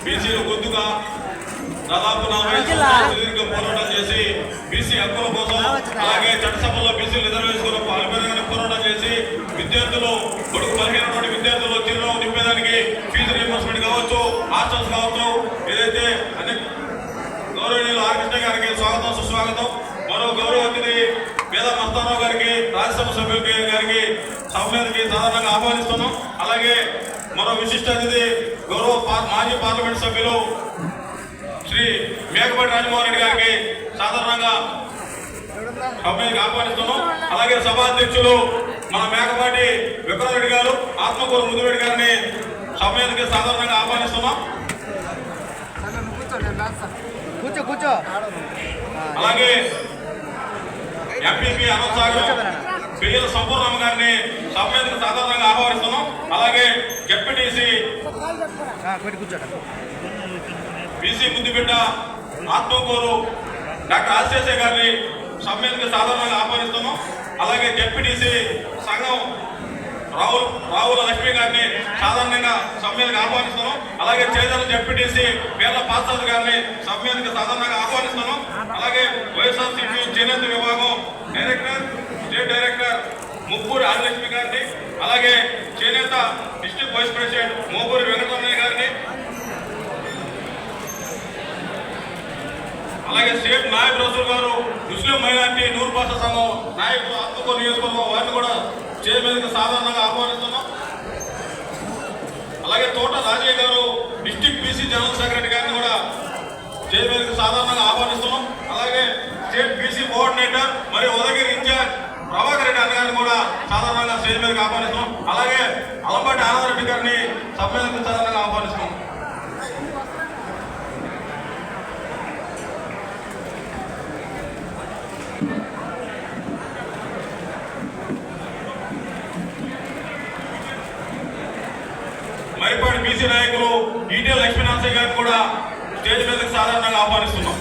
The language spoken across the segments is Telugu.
బీసీలు గుర్తుగా దాదాపు 40 సంవత్సరాలు సుదీర్ఘ పోరాటం చేసి బీసీ హక్కుల కోసం అలాగే చట్టసభలో బీసీలు రిజర్వేషన్ అల్పమైన పోరాటం చేసి విద్యార్థులు బడుగు బలహీనటువంటి విద్యార్థులు చిరునవ్వు నింపేదానికి ఫీజు రీయింబర్స్మెంట్ కావచ్చు, హాస్టల్స్ కావచ్చు, ఏదైతే అన్ని గౌరవనీయులు ఆర్ కృష్ణ గారికి స్వాగతం సుస్వాగతం. మరో గౌరవ అతిథి వేద మస్తారావు గారికి రాజ్యసభ సభ్యులకి గారికి సభ మీదకి సాధారణంగా ఆహ్వానిస్తున్నాం. అలాగే మరో విశిష్ట అతిథి గౌరవ మాజీ పార్లమెంట్ సభ్యులు శ్రీ మేకపాటి రాజమోహన్ రెడ్డి గారికి సాధారణంగా సభ్యునికి ఆహ్వానిస్తున్నాం. అలాగే సభాధ్యక్షులు మన మేకపాటి విక్రమరెడ్డి గారు, ఆత్మకూరు ముద్దురెడ్డి గారిని సభ్యునికి సాధారణంగా ఆహ్వానిస్తున్నాం. అలాగే ఎంపీపీ అనంతసాగర్ బియ్యల సంపూర్ణమ్మ గారిని సభ్యునికి సాధారణంగా ఆహ్వానిస్తున్నాం. అలాగే జెడ్పీటీసీ బీసీ ముద్దుబిడ్డ ఆత్మకూరు డాక్టర్ ఆశేషే గారిని సభ్యునికి సాధారణంగా ఆహ్వానిస్తున్నాం. అలాగే జెడ్పీటీసీ సంఘం రావుల లక్ష్మి గారిని సాధారణంగా సభ్యునికి ఆహ్వానిస్తున్నాం. అలాగే చేదల జెడ్పీటీసీ పేర్ల పాస్టర్ గారిని సభ్యునికి సాధారణంగా ఆహ్వానిస్తున్నాం. అలాగే వైఎస్ఆర్సీపీ చేనేత విభాగం director, state director Muppuri Adilakshmi గారిని, అలాగే చేనేత district vice president Mopuri Venkataramanaiah గారిని, అలాగే స్టేట్ నాయక్ రసూల్ గారు ముస్లిం మైనార్టీ నూరు భాష సంఘం నాయకులు ఆత్మకూరు నియోజకవర్గం వారిని కూడా చేయమేందుకు సాధారణంగా ఆహ్వానిస్తున్నాం. అలాగే తోట రాజయ్య గారు డిస్ట్రిక్ట్ బీసీ జనరల్ సెక్రటరీ గారిని కూడా చేయమేందుకు సాధారణంగా ఆహ్వానిస్తున్నాం. అలాగే స్టేట్ బీసీ కోఆర్డినేటర్ మరియు ఉదయగిరి ఇన్ఛార్జ్ ప్రభాకర్ రెడ్డి అన్న గారిని కూడా సాధారణంగా స్టేజ్ మీదకి ఆహ్వానిస్తున్నాం. అలాగే అలంపాటి ఆనందరెడ్డి గారిని సభ్యులకు సాధారణంగా ఆహ్వానిస్తున్నాం. మైపాటి బీసీ నాయకులు ఈటీఎల్ లక్ష్మీనాథయ్య గారిని కూడా స్టేజ్ మీదకి సాధారణంగా ఆహ్వానిస్తున్నాం.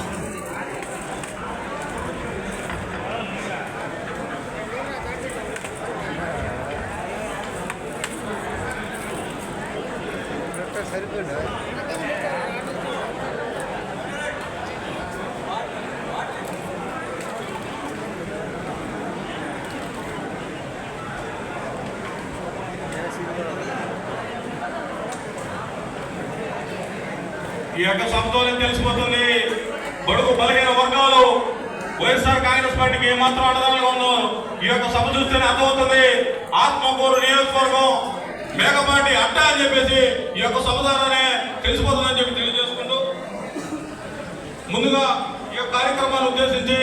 ఈ యొక్క సభతోనే తెలిసిపోతుంది బడుగు బలహీన వర్గాలు వైఎస్ఆర్ కాంగ్రెస్ పార్టీకి ఏమాత్రం అండదండగా ఉందో ఈ యొక్క సభ చూస్తేనే అర్థమవుతుంది. ఆత్మకూరు నియోజకవర్గం మేకపాటి అడ్డ అని చెప్పేసి ఈ యొక్క సభ ద్వారానే తెలిసిపోతుందని చెప్పి తెలియజేసుకుంటూ ముందుగా ఈ యొక్క కార్యక్రమాన్ని ఉద్దేశించి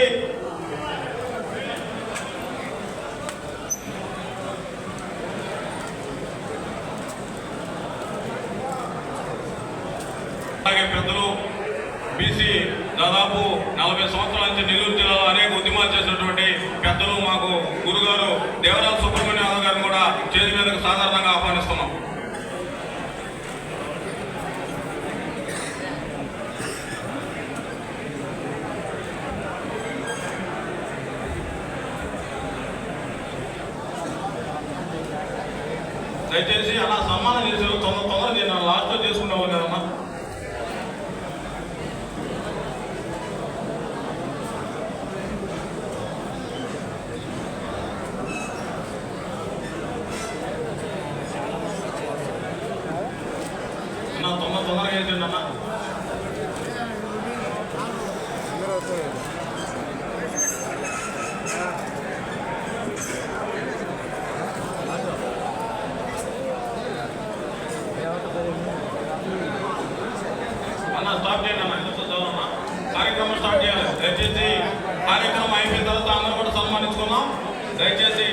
అలాగే పెద్దలు బీసీ దాదాపు 40 సంవత్సరాల నుంచి నెల్లూరు జిల్లాలో అనేక ఉద్యమాలు చేసినటువంటి పెద్దలు మాకు గురుగారు దేవరాజ సుబ్రహ్మణ్య యాదవ్ గారిని కూడా చేతి మీదకు సాధారణంగా ఆహ్వానిస్తున్నాం. దయచేసి అలా సన్మానం చేసే తొందరగా నేను లాస్ట్లో చేసుకుంటాను కదమ్మా. తొందరగా చేసిండి అన్న. అన్న స్టార్ట్ చేయండి అన్న, ఎంత చదవమ్మా కార్యక్రమం స్టార్ట్ చేయాలి. దయచేసి కార్యక్రమం అయిపోయిన తర్వాత అందరూ కూడా సన్మానించుకున్నాం. దయచేసి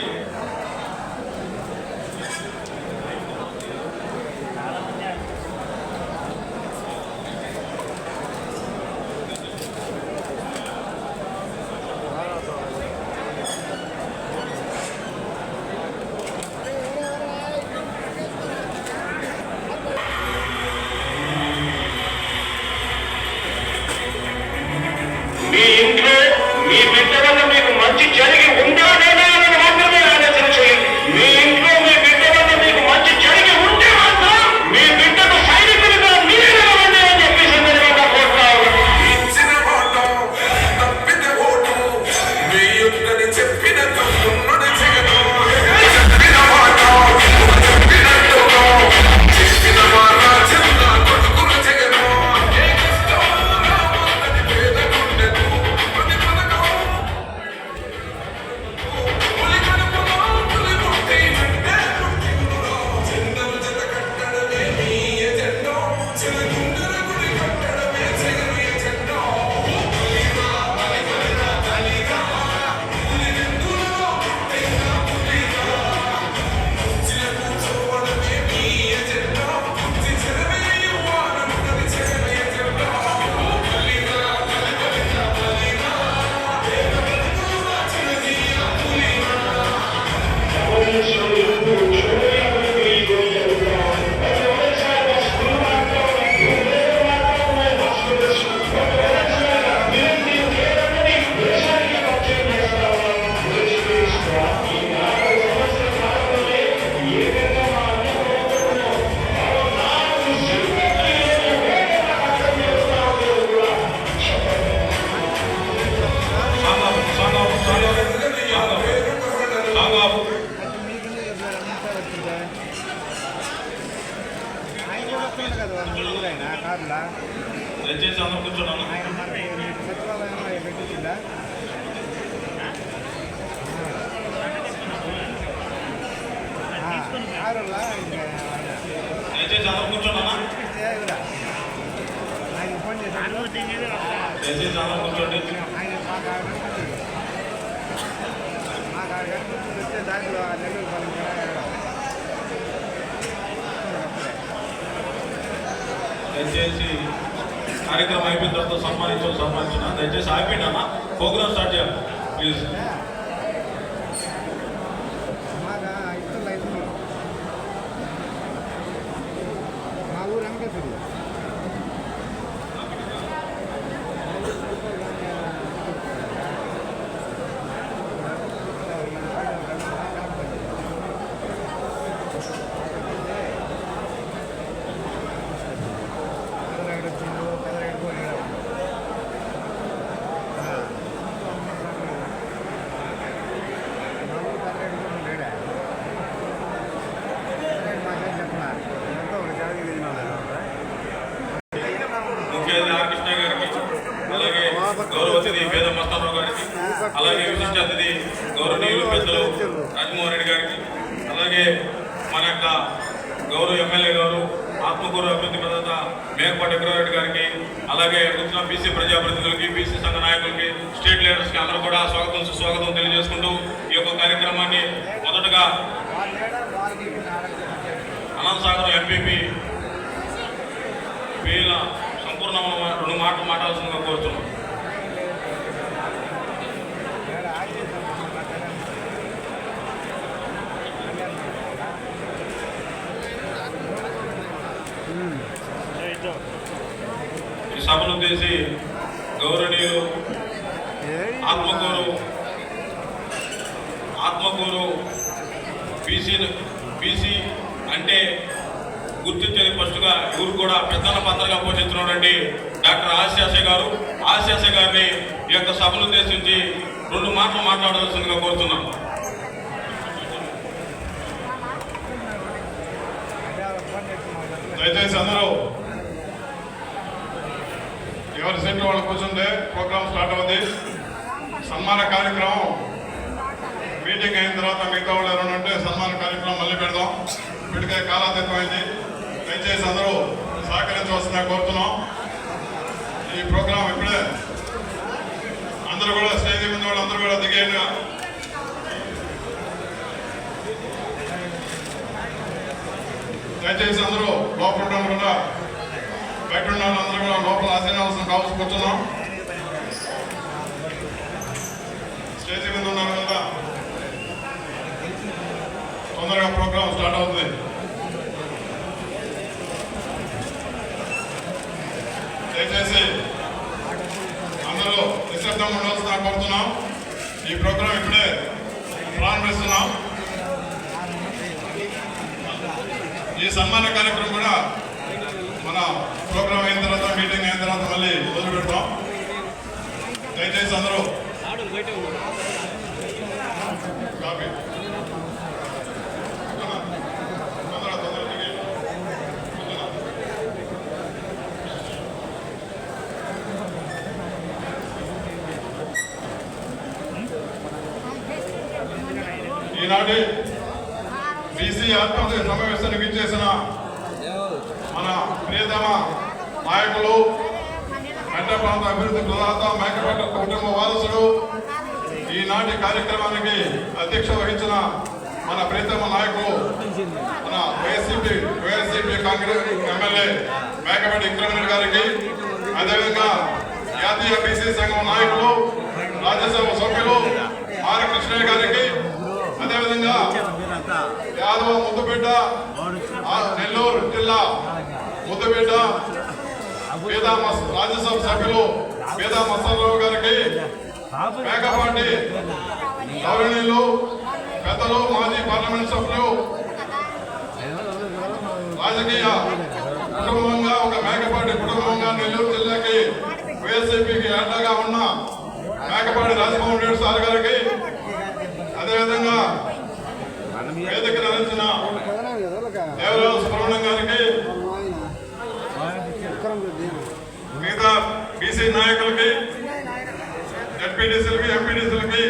దయచేసి అందరూ కూర్చోండి. దయచేసి అందరూ కూర్చోండి. దయచేసి అందరూ కూర్చోండి. దయచేసి కార్యక్రమం అయిపోయిన తర్వాత సన్మానించిన దయచేసి ఆగిపోయింది అన్న. ప్రోగ్రామ్ స్టార్ట్ చేయాలి ప్లీజ్. మా ఊరు వెంకటేశ్వరి కృష్ణ గారికి, అలాగే గౌరవ అతిథి వేద మస్తారావు గారికి, అలాగే విశిష్ట అతిథి గౌరవనీయులు పెద్దలు రాజమోహన్ రెడ్డి గారికి, అలాగే మన యొక్క గౌరవ ఎమ్మెల్యే గారు ఆత్మకూరు అభివృద్ధి ప్రదాత మేకపాటి విక్రమారెడ్డి గారికి, అలాగే వచ్చిన బీసీ ప్రజాప్రతినిధులకి, బీసీ సంఘ నాయకులకి, స్టేట్ లీడర్స్కి అందరూ కూడా స్వాగతం సుస్వాగతం తెలియజేసుకుంటూ ఈ యొక్క కార్యక్రమాన్ని మొదటగా అనంతసాగరం ఎంపీపీ వీళ్ళ సంపూర్ణమైన 2 మాటలు మాట్లాడాల్సిందిగా కోరుతున్నాం. ఈ సభను ఉద్దేశి గౌరవనీయులు ఆత్మకూరు బీసీ అంటే గుర్తించేది ఫస్ట్గా ఇವರು కూడా పెద్దల పాత్రగా పోషించినటువంటి డాక్టర్ ఆశయాశ గారు. ఆశయాశ గారిని ఈ యొక్క సభను ఉద్దేశించి 2 మాటలు మాట్లాడాల్సిందిగా కోరుతున్నాం. దయచేసి అందరూ ఎవరి సీట్లో వాళ్ళు కూర్చుంటే ప్రోగ్రామ్ స్టార్ట్ అవుతుంది. సన్మాన కార్యక్రమం మీటింగ్ అయిన తర్వాత మిగతా వాళ్ళు ఎవరైనా ఉంటే సన్మాన కార్యక్రమం మళ్ళీ పెడదాం. ఇప్పటికే కాలాతీతమైంది. దయచేసి అందరూ సహకరించవలసిందిగా కోరుతున్నాం. ఈ ప్రోగ్రాం ఇప్పుడే అందరూ కూడా స్టేజ్ మీద వాళ్ళు అందరూ కూడా దిగేయండి. దయచేసి అందరూ లోపల ఉండడం కూడా బయట ఉన్న అందరూ కూడా లోపల ఆశీర్వాసం కావాల్సి కూర్చున్నాం. స్టేజ్ మీద ఉన్నారు కదా, తొందరగా ప్రోగ్రాం స్టార్ట్ అవుతుంది. దయచేసి అందరూ నిశ్శబ్దం ఉండవలసిన కోరుతున్నాం. ఈ ప్రోగ్రాం ఇప్పుడే ప్రారంభిస్తున్నాం. ఈ సన్మాన కార్యక్రమం కూడా మన ప్రోగ్రాం అయిన తర్వాత మీటింగ్ అయిన తర్వాత మళ్ళీ మొదలు పెడతాం. దయచేసి అందరూ కాపీ ఈనాటి బీసీ ఆత్మహత్య సమావేశానికి ఇచ్చేసిన మన ప్రియతమ నాయకులు, మెట్ట ప్రాంత అభివృద్ధి ప్రదాత, మేకపాటి కుటుంబ వారసుడు, ఈనాటి కార్యక్రమానికి అధ్యక్ష వహించిన మన ప్రియతమ నాయకులు, మన వైఎస్సీపీ కాంగ్రెస్ ఎమ్మెల్యే మేకపాటి విక్రమారెడ్డి గారికి, అదేవిధంగా జాతీయ బీసీ సంఘం నాయకులు, రాజ్యసభ సభ్యులు ఆర్ కృష్ణయ్య గారికి, అదేవిధంగా యాదవ ముద్దుబిడ్డ నెల్లూరు జిల్లా ముద్దుబిడ్డ రాజ్యసభ సభ్యులు వేదా మస్తారావు గారికి, మేకపాటి గౌరవనీయులు పెద్దలు, మాజీ పార్లమెంట్ సభ్యులు, రాజకీయ కుటుంబంగా ఒక మేకపాటి కుటుంబంగా నెల్లూరు జిల్లాకి వైఎస్సీపీకి అండగా ఉన్న మేకపాటి రాజమోహన్ రెడ్డి సార్ గారికి, అదేవిధంగా వేదిక నడిచిన దేవరాజు సుబ్రహ్మణ్యం గారికి, బీసీ నాయకులకి, జడ్పీటీసీలకి, ఎంపీటీసీలకి,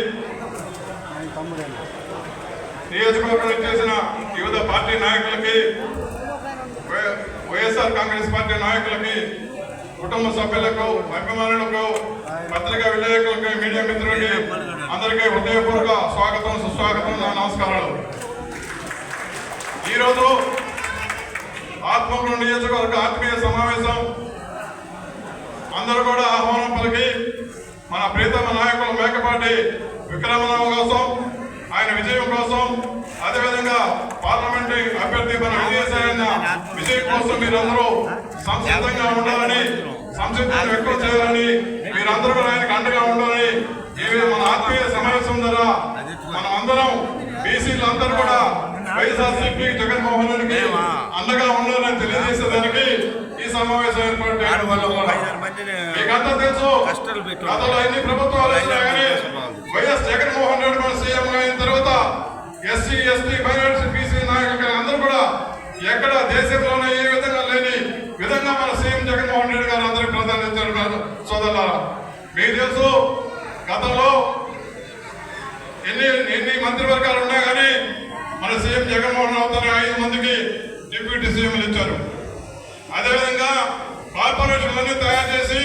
నియోజకవర్గం చేసిన వివిధ పార్టీ నాయకులకి, వైఎస్ఆర్ కాంగ్రెస్ పార్టీ నాయకులకి, కుటుంబ సభ్యులకు, అభిమానులకు, పత్రికా విలేకరులకి, మీడియా మిత్రులకి అందరికీ హృదయపూర్వక స్వాగతం, సుస్వాగతం, నా నమస్కారాలు. ఈరోజు ఆత్మకూరు నియోజకవర్గ ఆత్మీయ సమావేశం అందరూ కూడా ఆహ్వానం పలికి మన ప్రీతమ నాయకులు మేకపాటి విక్రమరావు కోసం, ఆయన విజయం కోసం, అదేవిధంగా పార్లమెంటరీ అభ్యర్థి మన విజయం కోసం మీరందరూ సంసిద్ధంగా ఉండాలని, సంసిద్ధాన్ని వ్యక్తం చేయాలని, మీరందరూ కూడా ఆయనకు అండగా ఉండాలని ఇవి మన ఆత్మీయ సమావేశం ద్వారా మనం అందరం బీసీలందరూ కూడా వైఎస్ఆర్సీపీ జగన్మోహన్ రెడ్డికి అండగా ఉండాలని తెలియజేసేదానికి ఈ సమావేశం ఏర్పాటు చేయడం మీకంతా తెలుసు. గతంలో ఎన్ని ప్రభుత్వాలు వచ్చినా కానీ వైఎస్ జగన్మోహన్ రెడ్డి మన సీఎం అయిన తర్వాత ఎస్సీ, ఎస్టీ, మైనారిటీ, బీసీ నాయకులు అందరూ కూడా ఎక్కడ దేశంలోనే ఏ విధంగా లేని విధంగా మన సీఎం జగన్మోహన్ రెడ్డి గారు అందరికి ప్రాధాన్యత ఇచ్చారు. సోదరులారా, మీకు తెలుసు గతంలో ఎన్ని మంత్రివర్గాలు ఉన్నా కానీ మన సీఎం జగన్మోహన్ రావు 5 మందికి డిప్యూటీ సీఎంలు ఇచ్చారు. అదేవిధంగా కార్పొరేషన్లన్నీ తయారు చేసి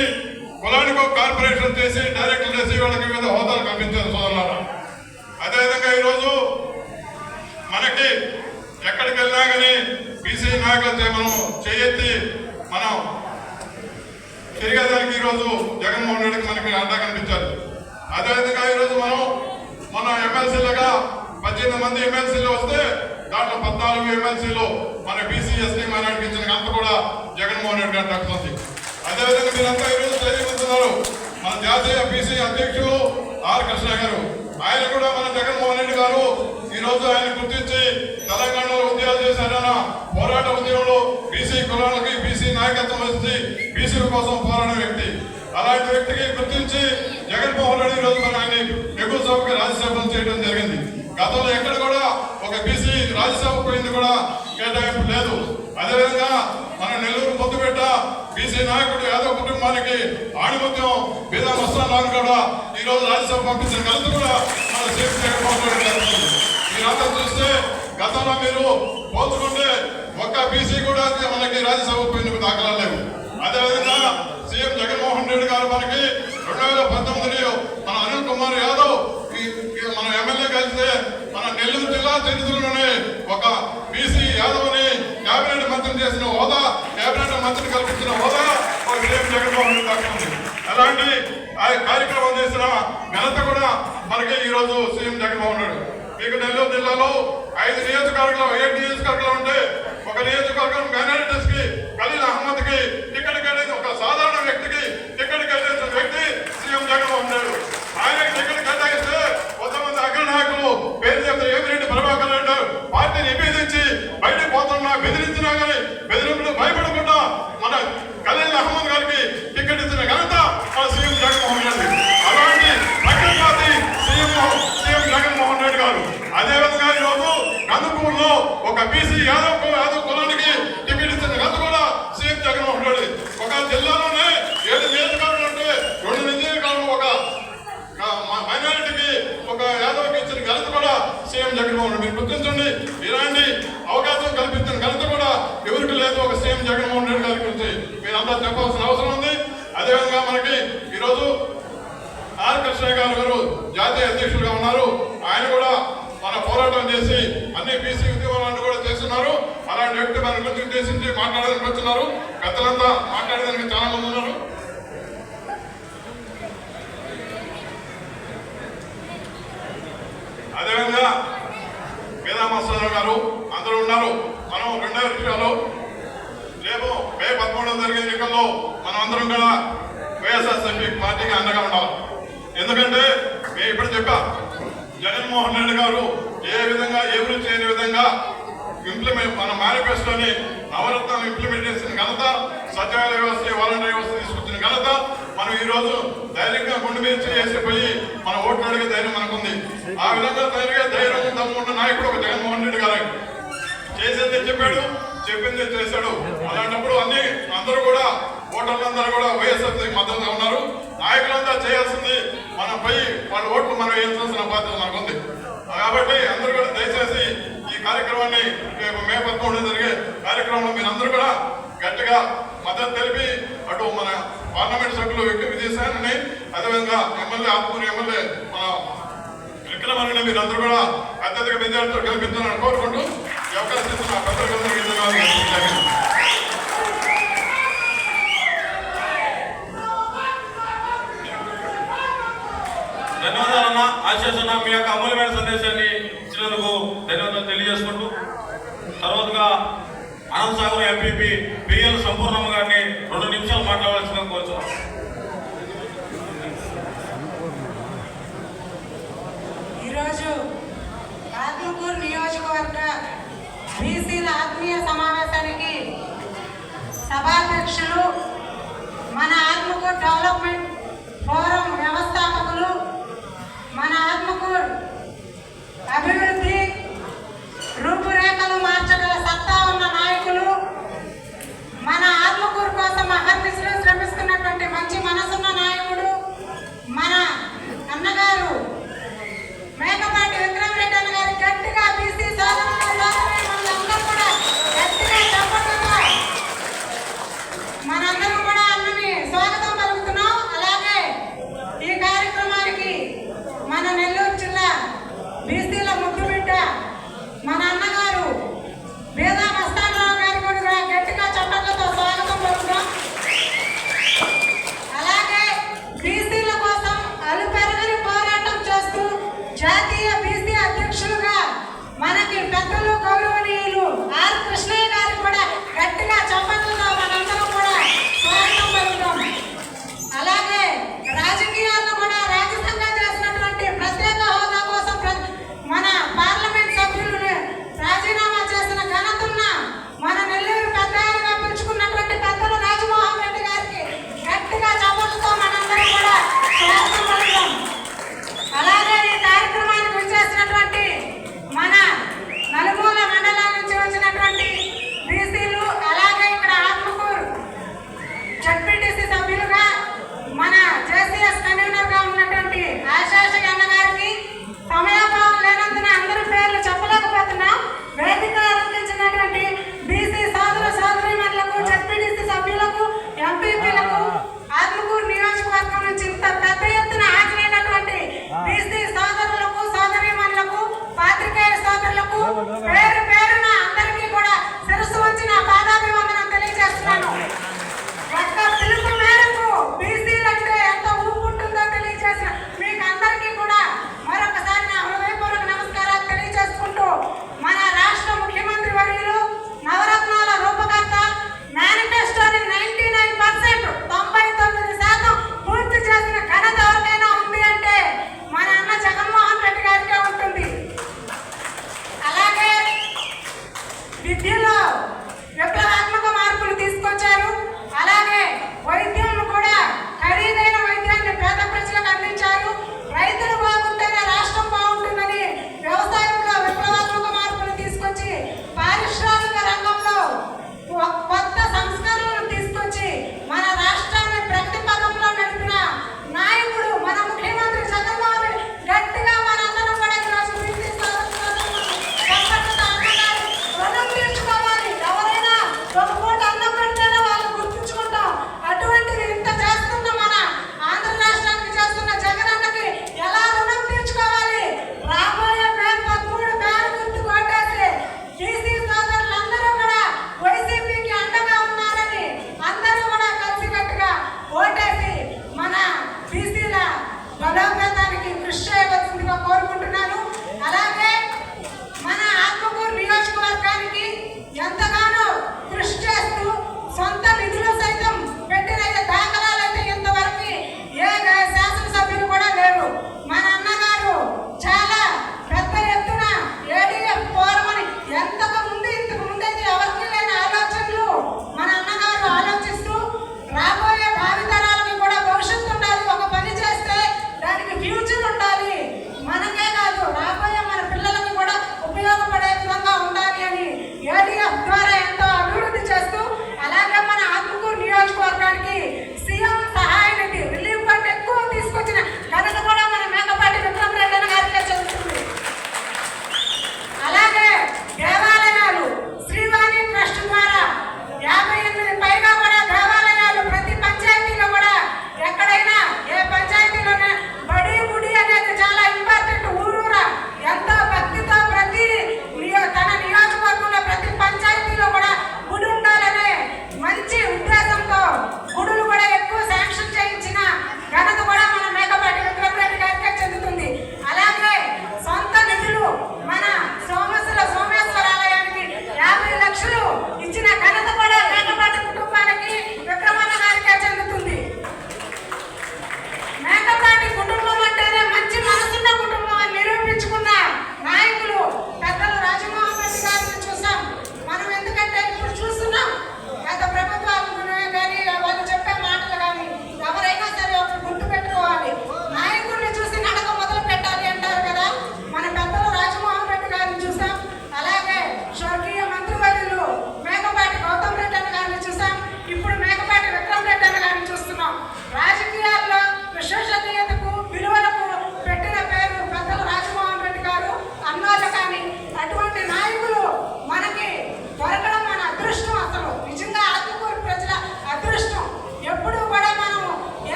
కులానికి ఒక కార్పొరేషన్ చేసి డైరెక్టర్ చేసి వాళ్ళకి వివిధ హోదాలు కల్పించారు. సోదరులారా, అదేవిధంగా ఈరోజు మనకి ఎక్కడికి వెళ్ళినా కానీ బీసీ నాయకులతో మనం చేయెత్తి మనం తిరిగేదానికి ఈరోజు జగన్మోహన్ రెడ్డికి మనకి అండా కనిపించారు. అదేవిధంగా ఈరోజు మన ఎమ్మెల్సీలుగా 18 మంది ఎమ్మెల్సీలు వస్తే దాంట్లో 14 ఎమ్మెల్సీలు మన బీసీ, ఎస్టీ, మైనార్టీకి ఇచ్చిన అంత కూడా జగన్మోహన్ రెడ్డి గారు దక్కుతుంది. అదేవిధంగా మీరంతా ఈరోజు తెలియజేస్తున్నారు మన జాతీయ బీసీ అధ్యక్షులు ఆర్ కృష్ణ గారు, ఆయన కూడా మన జగన్మోహన్ రెడ్డి గారు ఈ రోజు ఆయన గుర్తించి తెలంగాణలో ఉద్యోగాలు చేశారన్న పోరాట ఉద్యమంలో బీసీ కులాలకి బీసీ నాయకత్వం వహించి బీసీల కోసం పోరాడిన వ్యక్తి. అలాంటి వ్యక్తికి గుర్తించి జగన్మోహన్ రెడ్డి ఈ రోజు మన ఆయన ఎగువ సభకి రాజ్యసభ చేయడం జరిగింది. గతంలో ఎక్కడ కూడా ఒక బీసీ రాజ్యసభ పోయింది కూడా కేటాయింపు లేదు. అదేవిధంగా మన నెల్లూరు పొద్దుపెట్ట బీసీ నాయకుడు యాదవ్ కుటుంబానికి ఆణిముత్యం బీదా మస్తాన్ కూడా ఈ రోజు రాజ్యసభ పంపించిన ఘనత కూడా మన సీఎం జగన్మోహన్ రెడ్డి గారు. మీరంతా చూస్తే గతంలో మీరు పోల్చుకుంటే ఒక్క బీసీ కూడా మనకి రాజ్యసభ పోయిన దాఖలా లేవు. అదేవిధంగా సీఎం జగన్మోహన్ రెడ్డి గారు మనకి 2019లో మన అనిల్ కుమార్ యాదవ్ మన ఎమ్మెల్యే కలిస్తే మన నెల్లూరు జిల్లా చరిత్రలోనే ఒక బీసీ యాదవ్ ని కేబినెట్ మంత్రిని చేసిన హోదా, కేబినెట్ మంత్రిని కల్పించిన హోదా సీఎం జగన్మోహన్ రెడ్డి దక్కుతుంది. అలాంటి ఆ కార్యక్రమం చేసిన ఘనత కూడా మనకి ఈ రోజు సీఎం జగన్మోహన్ రెడ్డి. మీకు నెల్లూరు జిల్లాలో 7 నియోజకవర్గాలు ఉంటే ఒక నియోజకవర్గం మైనారిటీస్ కి ఖలీల్ అహ్మద్ కి టికెట్ కేటాయించి ఒక సాధారణ వ్యక్తికి టికెట్ కేటాయించిన వ్యక్తి సీఎం జగన్మోహన్ రెడ్డి. ఆయనకి టికెట్ కేటాయిస్తే కొంతమంది అగ్ర నాయకులు పేరు చెప్తే ఏమిరెడ్డి ప్రభాకర్ రెడ్డి పార్టీని విభేదించి బయటకు పోతున్నా బెదిరించినా కానీ బెదిరింపులు భయపడకుండా మన ఖలీల్ అహ్మద్ గారికి టికెట్ ఇచ్చిన ఘనత మన సీఎం జగన్మోహన్ రెడ్డి. అలాంటి అగ్రపాతి సీఎం జగన్మోహన్ రెడ్డి గారు. అదేవిధంగా ఈరోజు కందుకూరులో ఒక బీసీ యాదవ్ కులానికి టికెట్ ఇచ్చిన ఘనత కూడా సీఎం జగన్మోహన్ రెడ్డి. ఒక జిల్లాలోనే 7 నియోజకవర్గాలు ఉంటే 2 నియోజకవర్గాలు ఒక మైనారిటీకి ఒక యాదవ్కి ఇచ్చిన ఘనత కూడా సీఎం జగన్మోహన్ రెడ్డి. మీరు గుర్తించండి, ఇలాంటి అవకాశం కల్పించిన ఘనత కూడా ఎవరికి లేదు, ఒక సీఎం జగన్మోహన్ రెడ్డి గారి గురించి మీరంతా చెప్పాల్సిన అవసరం ఉంది. అదేవిధంగా మనకి ఈరోజు ఆర్ కృష్ణ గారు జాతీయ అధ్యక్షులుగా ఉన్నారు. ఆయన కూడా మన పోరాటం చేసి అన్ని బీసీ ఉద్యమాలను కూడా చేస్తున్నారు. అలాంటి వ్యక్తి మన గురించి ఉద్దేశించి మాట్లాడడానికి వచ్చినారు. పెద్దలంతా మాట్లాడేదానికి చాలా మంది ఉన్నారు. అదేవిధంగా బీదా మస్తాన్ గారు అందరూ ఉన్నారు. మనం 2వ విషయాలు రేపు మే 13వ జరిగే ఎన్నికల్లో మనం అందరం కూడా వైఎస్ఆర్సీపీ పార్టీకి అండగా ఉండాలి. ఎందుకంటే మేము ఇప్పుడు చెప్పా, జగన్మోహన్ రెడ్డి గారు ఏ విధంగా ఎవరు చేయని విధంగా మన మేనిఫెస్టోని నవరత్నాలు ఇంప్లిమెంట్ చేసిన ఘనత, సచివాలయ వ్యవస్థ, వాలంటీర్ వ్యవస్థ తీసుకొచ్చిన ఘనత మనం ఈ రోజు ధైర్యంగా గుండె మీద చేసిపోయి మన ఓట్లు అడిగే ధైర్యం మనకుంది. ఆ విధంగా ధైర్యం దమ్మున్న నాయకుడు ఒక జగన్మోహన్ రెడ్డి గారు. చేసేది చెప్పాడు, చెప్పింది చేశాడు. అలాంటప్పుడు అందరూ కూడా ఓటర్లందరూ కూడా వైఎస్ఆర్సీ మద్దతుగా ఉన్నారు. నాయకులంతా చేయాల్సింది మనం పోయి వాళ్ళ ఓట్లు మనం వేయాల్సిన బాధ్యత మనకు ఉంది. కాబట్టి అందరూ కూడా దయచేసి ఈ కార్యక్రమాన్ని మే 13 జరిగే కార్యక్రమంలో మీరు అందరూ కూడా గట్టిగా మద్దతు తెలిపి అటు మన పార్లమెంట్ సభ్యులు విజయసాయిని అదేవిధంగా ఎమ్మెల్యే ఆత్మూరి ఎమ్మెల్యే మన విక్రమాన్ని మీరు అందరూ కూడా అత్యధిక విద్యార్థులు కల్పించాలని కోరుకుంటూ ఈ అవకాశం ఇస్తున్న పెద్దలందరికీ ధన్యవాదాలన్నా. ఆశీస్ అన్న మీ యొక్క అమూల్యమైన సందేశాన్ని ఇచ్చినందుకు ధన్యవాదాలు తెలియజేసుకుంటూ తర్వాతగా అనంత సాగర్ ఎంపీపీ పిఎల్ సంపూర్ణమ్మ గారిని 2 నిమిషాలు మాట్లాడవలసిందిగా కోరుతున్నాం. ఈరోజు ఆత్మకూరు నియోజకవర్గ బీసీల ఆత్మీయ సమావేశానికి సభాధ్యక్షులు మన ఆత్మకూరు డెవలప్మెంట్ ఫోరం వ్యవస్థాపకులు మన ఆత్మకూరు అభివృద్ధి రూపురేఖలు మార్చగల సత్తా ఉన్న నాయకులు మన ఆత్మకూరు కోసం అహర్నిశలు శ్రమిస్తున్నటువంటి మంచి మనసున్న నాయకుడు మన అన్నగారు మేకపాటి విక్రమరెడ్డి అన్న గారి గట్టిగా బీసీ మనందరూ కూడా గట్టిగా చెప్పడంతో మనందరం కూడా అన్నని స్వాగతం పలుకుతున్నాం.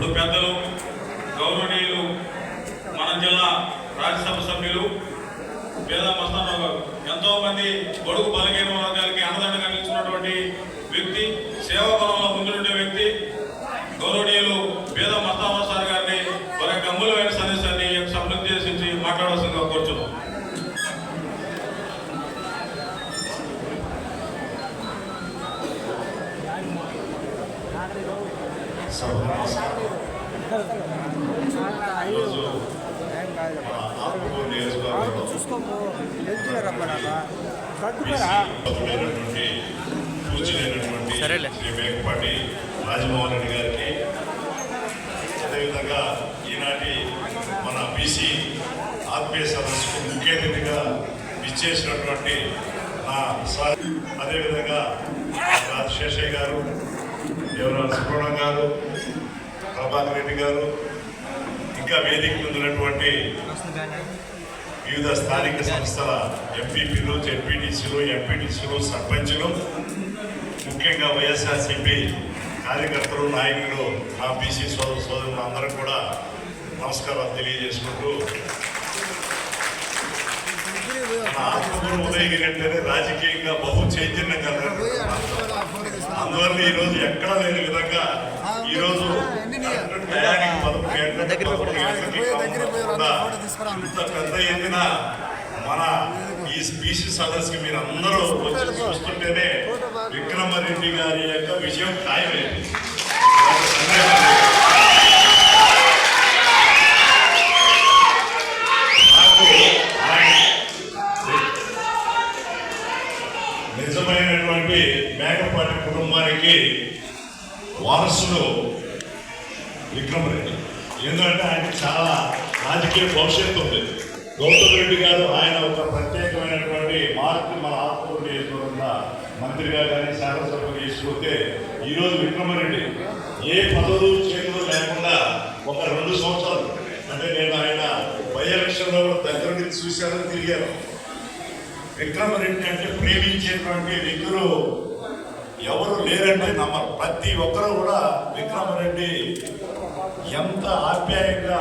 ఇప్పుడు పెద్దలు గౌరవనీయులు మన జిల్లా రాజ్యసభ సభ్యులు పేద మస్తానరావు గారు ఎంతో మంది బడుగు బలహీన వర్గాలకి అన్నదండగా నిలిచినటువంటి వ్యక్తి, సేవాగుణంలో ముందుండే వ్యక్తి గౌరవనీయులు పేద మస్తానరావు సార్ గారిని వారి యొక్క అమూల్యమైన సందేశాన్ని సంప్రదించి మాట్లాడాల్సిందిగా కోరుచున్నాం. ఈరోజు మన ఆత్మకూరు నియోజకవర్గంలో పూజలైనటువంటి శ్రీ మేకపాటి రాజమోహన్ రెడ్డి గారికి, అదేవిధంగా ఈనాటి మన బీసీ ఆత్మీయ సదస్సుకు ముఖ్య అతిథిగా ఇచ్చేసినటువంటి నా సార్, అదేవిధంగా శేషయ్య గారు, దేవరాజు సుబ్రహ్మణ్యం గారు, ప్రభాకర్ రెడ్డి గారు, ఇంకా వేదిక ఉన్నటువంటి వివిధ స్థానిక సంస్థల ఎంపీపీలు, జెడ్పీటీసీలు, ఎంపీటీసీలు, సర్పంచులు, ముఖ్యంగా వైఎస్ఆర్సీపీ కార్యకర్తలు, నాయకులు, నా బీసీ సోదరులు అందరూ కూడా నమస్కారాలు తెలియజేసుకుంటూ, ఆత్మకూరు ఉదయగిరి అంటేనే రాజకీయంగా బహు చైతన్యం కలిగినటువంటి అందువల్ల ఈరోజు ఎక్కడా లేని విధంగా ఈరోజు టయానికి 11 ఇంత పెద్ద ఎత్తున మన ఈ బీసీ సదస్సుకి మీరు అందరూ వచ్చి చూస్తుంటేనే విక్రమారెడ్డి గారి యొక్క విజయం ఖాయమైంది. నిజమైనటువంటి మేకపాటి కుటుంబానికి వారసుడు విక్రమరెడ్డి. ఎందుకంటే ఆయనకి చాలా రాజకీయ భవిష్యత్తు ఉంది. గౌతమ్ రెడ్డి గారు ఆయన ఒక ప్రత్యేకమైనటువంటి మార్పు మన ఆత్మకూరు నియోజకవర్గ మంత్రిగా కానీ శాసనసభకు తీసుకుంటే ఈరోజు విక్రమరెడ్డి ఏ పదవులు చేతులు లేకుండా ఒక 2 సంవత్సరాలు, అంటే నేను ఆయన బై ఎలక్షన్లో దగ్గర నుంచి చూశాను, తిరిగాను. విక్రమరెడ్డి అంటే ప్రేమించేటువంటి వ్యక్తులు ఎవరు లేరంటే నమ్మరు. ప్రతి ఒక్కరూ కూడా విక్రమరెడ్డి ఎంత ఆప్యాయంగా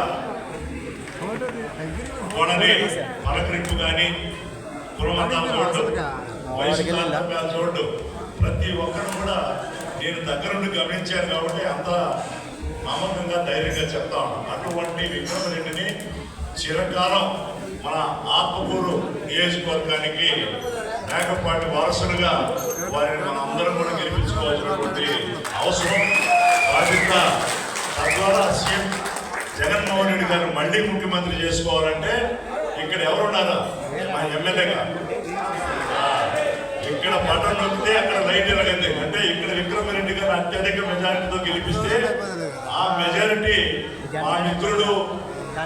కొనని పలకరింపు కానీ, పురమంతా చూడడం, వయసు చూడడం, ప్రతి ఒక్కరు కూడా నేను దగ్గరుండి గమనించాను కాబట్టి అంత నమ్మకంగా ధైర్యంగా చెప్తాను. అటువంటి విక్రమరెడ్డిని చిరకాలం మన ఆత్మకూరు నియోజకవర్గానికి మేకపాటి వారసులుగా వారిని మనం అందరం కూడా గెలిపించుకోవాల్సినటువంటి అవసరం, బాధ్యత. తద్వారా సీఎం జగన్మోహన్ రెడ్డి గారు మళ్ళీ ముఖ్యమంత్రి చేసుకోవాలంటే ఇక్కడ ఎవరున్నారా? మా ఎమ్మెల్యేగా ఇక్కడ బటన్ నొక్కితే అక్కడ లైట్ ఎరగండి. అంటే ఇక్కడ విక్రమరెడ్డి గారు అత్యధిక మెజారిటీతో గెలిపిస్తే ఆ మెజారిటీ మా మిత్రుడు